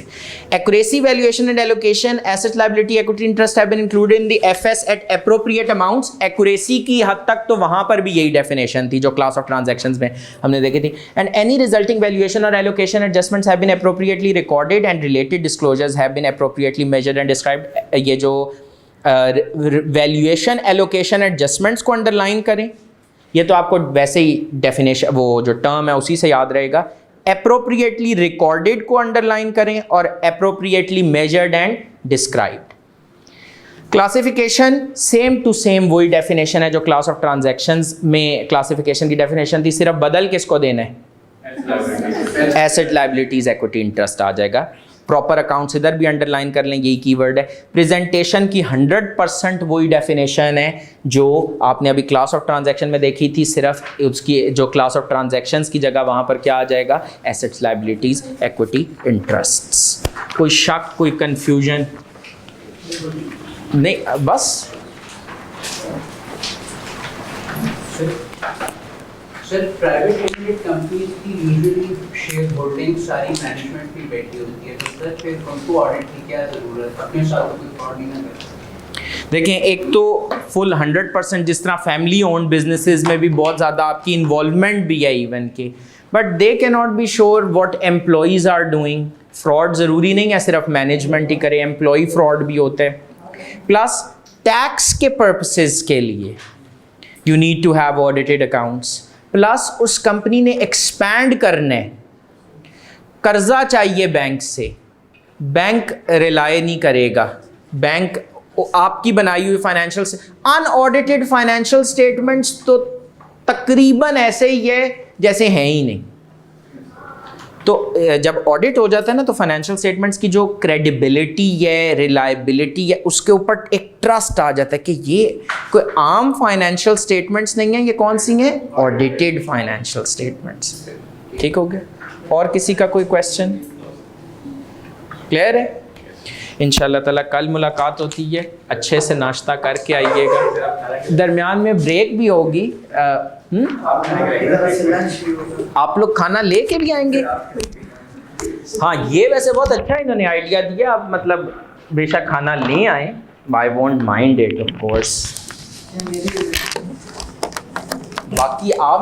Accuracy, valuation and allocation, assets, liability, equity interest have been included in the FS at appropriate amounts. Accuracy की हद तक तो वहां पर भी यही डेफिनेशन थी जो क्लास ऑफ ट्रांजैक्शंस में हमने देखी थी। एंड एनी रिजल्टिंग वैल्यूएशन और allocation adjustments have been appropriately recorded and related disclosures have been appropriately measured and described. ये जो वैल्यूएशन, एलोकेशन, एडजस्टमेंट्स को अंडरलाइन करें, ये तो आपको वैसे ही डेफिनेशन, वो जो टर्म है उसी से याद रहेगा। एप्रोप्रिएटली रिकॉर्डेड को अंडरलाइन करें और appropriately measured and described. Classification, same to same वही डेफिनेशन है जो क्लास ऑफ ट्रांजैक्शंस में क्लासिफिकेशन की डेफिनेशन थी, सिर्फ बदल किसको देना है? एसेट, लायबिलिटीज, इक्विटी इंटरेस्ट आ जाएगा। प्रॉपर अकाउंट्स इधर भी अंडरलाइन कर लें, यही कीवर्ड है। प्रेजेंटेशन की 100% वही डेफिनेशन है जो आपने अभी क्लास ऑफ ट्रांजैक्शन में देखी थी, सिर्फ उसकी जो क्लास ऑफ ट्रांजैक्शंस की जगह वहाँ पर क्या आ जाएगा? Assets, liabilities, equity interests. कोई शक, कोई कंफ्यूजन नहीं? बस सर, प्राइवेट लिमिटेड कंपनीज की यूजुअली शेयर होल्डिंग सारी मैनेजमेंट की बैठी होती है, तो सर फिर उनको ऑडिट की क्या ज़रूरत? अपने साथ कोई फ्रॉड नहीं करते? देखें, एक तो फुल 100% जिस तरह फैमिली ओन्ड बिजनेसेस में भी बहुत ज़्यादा आपकी इन्वॉल्वमेंट भी है इवन के, but they can not be sure what employees are doing. Fraud ज़रूरी नहीं है सिर्फ मैनेजमेंट ही करे, एम्प्लॉय फ्रॉड भी होता है। प्लस टैक्स के पर्पसेस के लिए you need to have audited accounts. Plus उस कंपनी ने एक्सपैंड करने, कर्जा चाहिए बैंक से, बैंक रिलाय नहीं करेगा, बैंक आपकी बनाई हुई फाइनेंशियल से अनऑडिटेड फाइनेंशियल स्टेटमेंट्स तो तकरीबन ऐसे ही है जैसे हैं ही नहीं। तो जब ऑडिट हो जाता है ना तो फाइनेंशियल स्टेटमेंट्स की जो क्रेडिबिलिटी है, रिलायबिलिटी है, उसके ऊपर एक ट्रस्ट आ जाता है कि ये कोई आम फाइनेंशियल स्टेटमेंट्स नहीं है, ये कौन सी हैं? Audited financial statements. ठीक हो गया? और किसी का कोई क्वेश्चन? क्लियर है? इंशाल्लाह ताला कल मुलाकात होती है, अच्छे से नाश्ता करके आइएगा, दरमियान में ब्रेक भी होगी। इधर से लंच भी होगा। आप लोग खाना लेके भी आएंगे? हाँ, ये वैसे बहुत अच्छा इन्होंने आइडिया दिया। आप मतलब बेशक खाना ले आए, I won't mind it of course. बाकी आप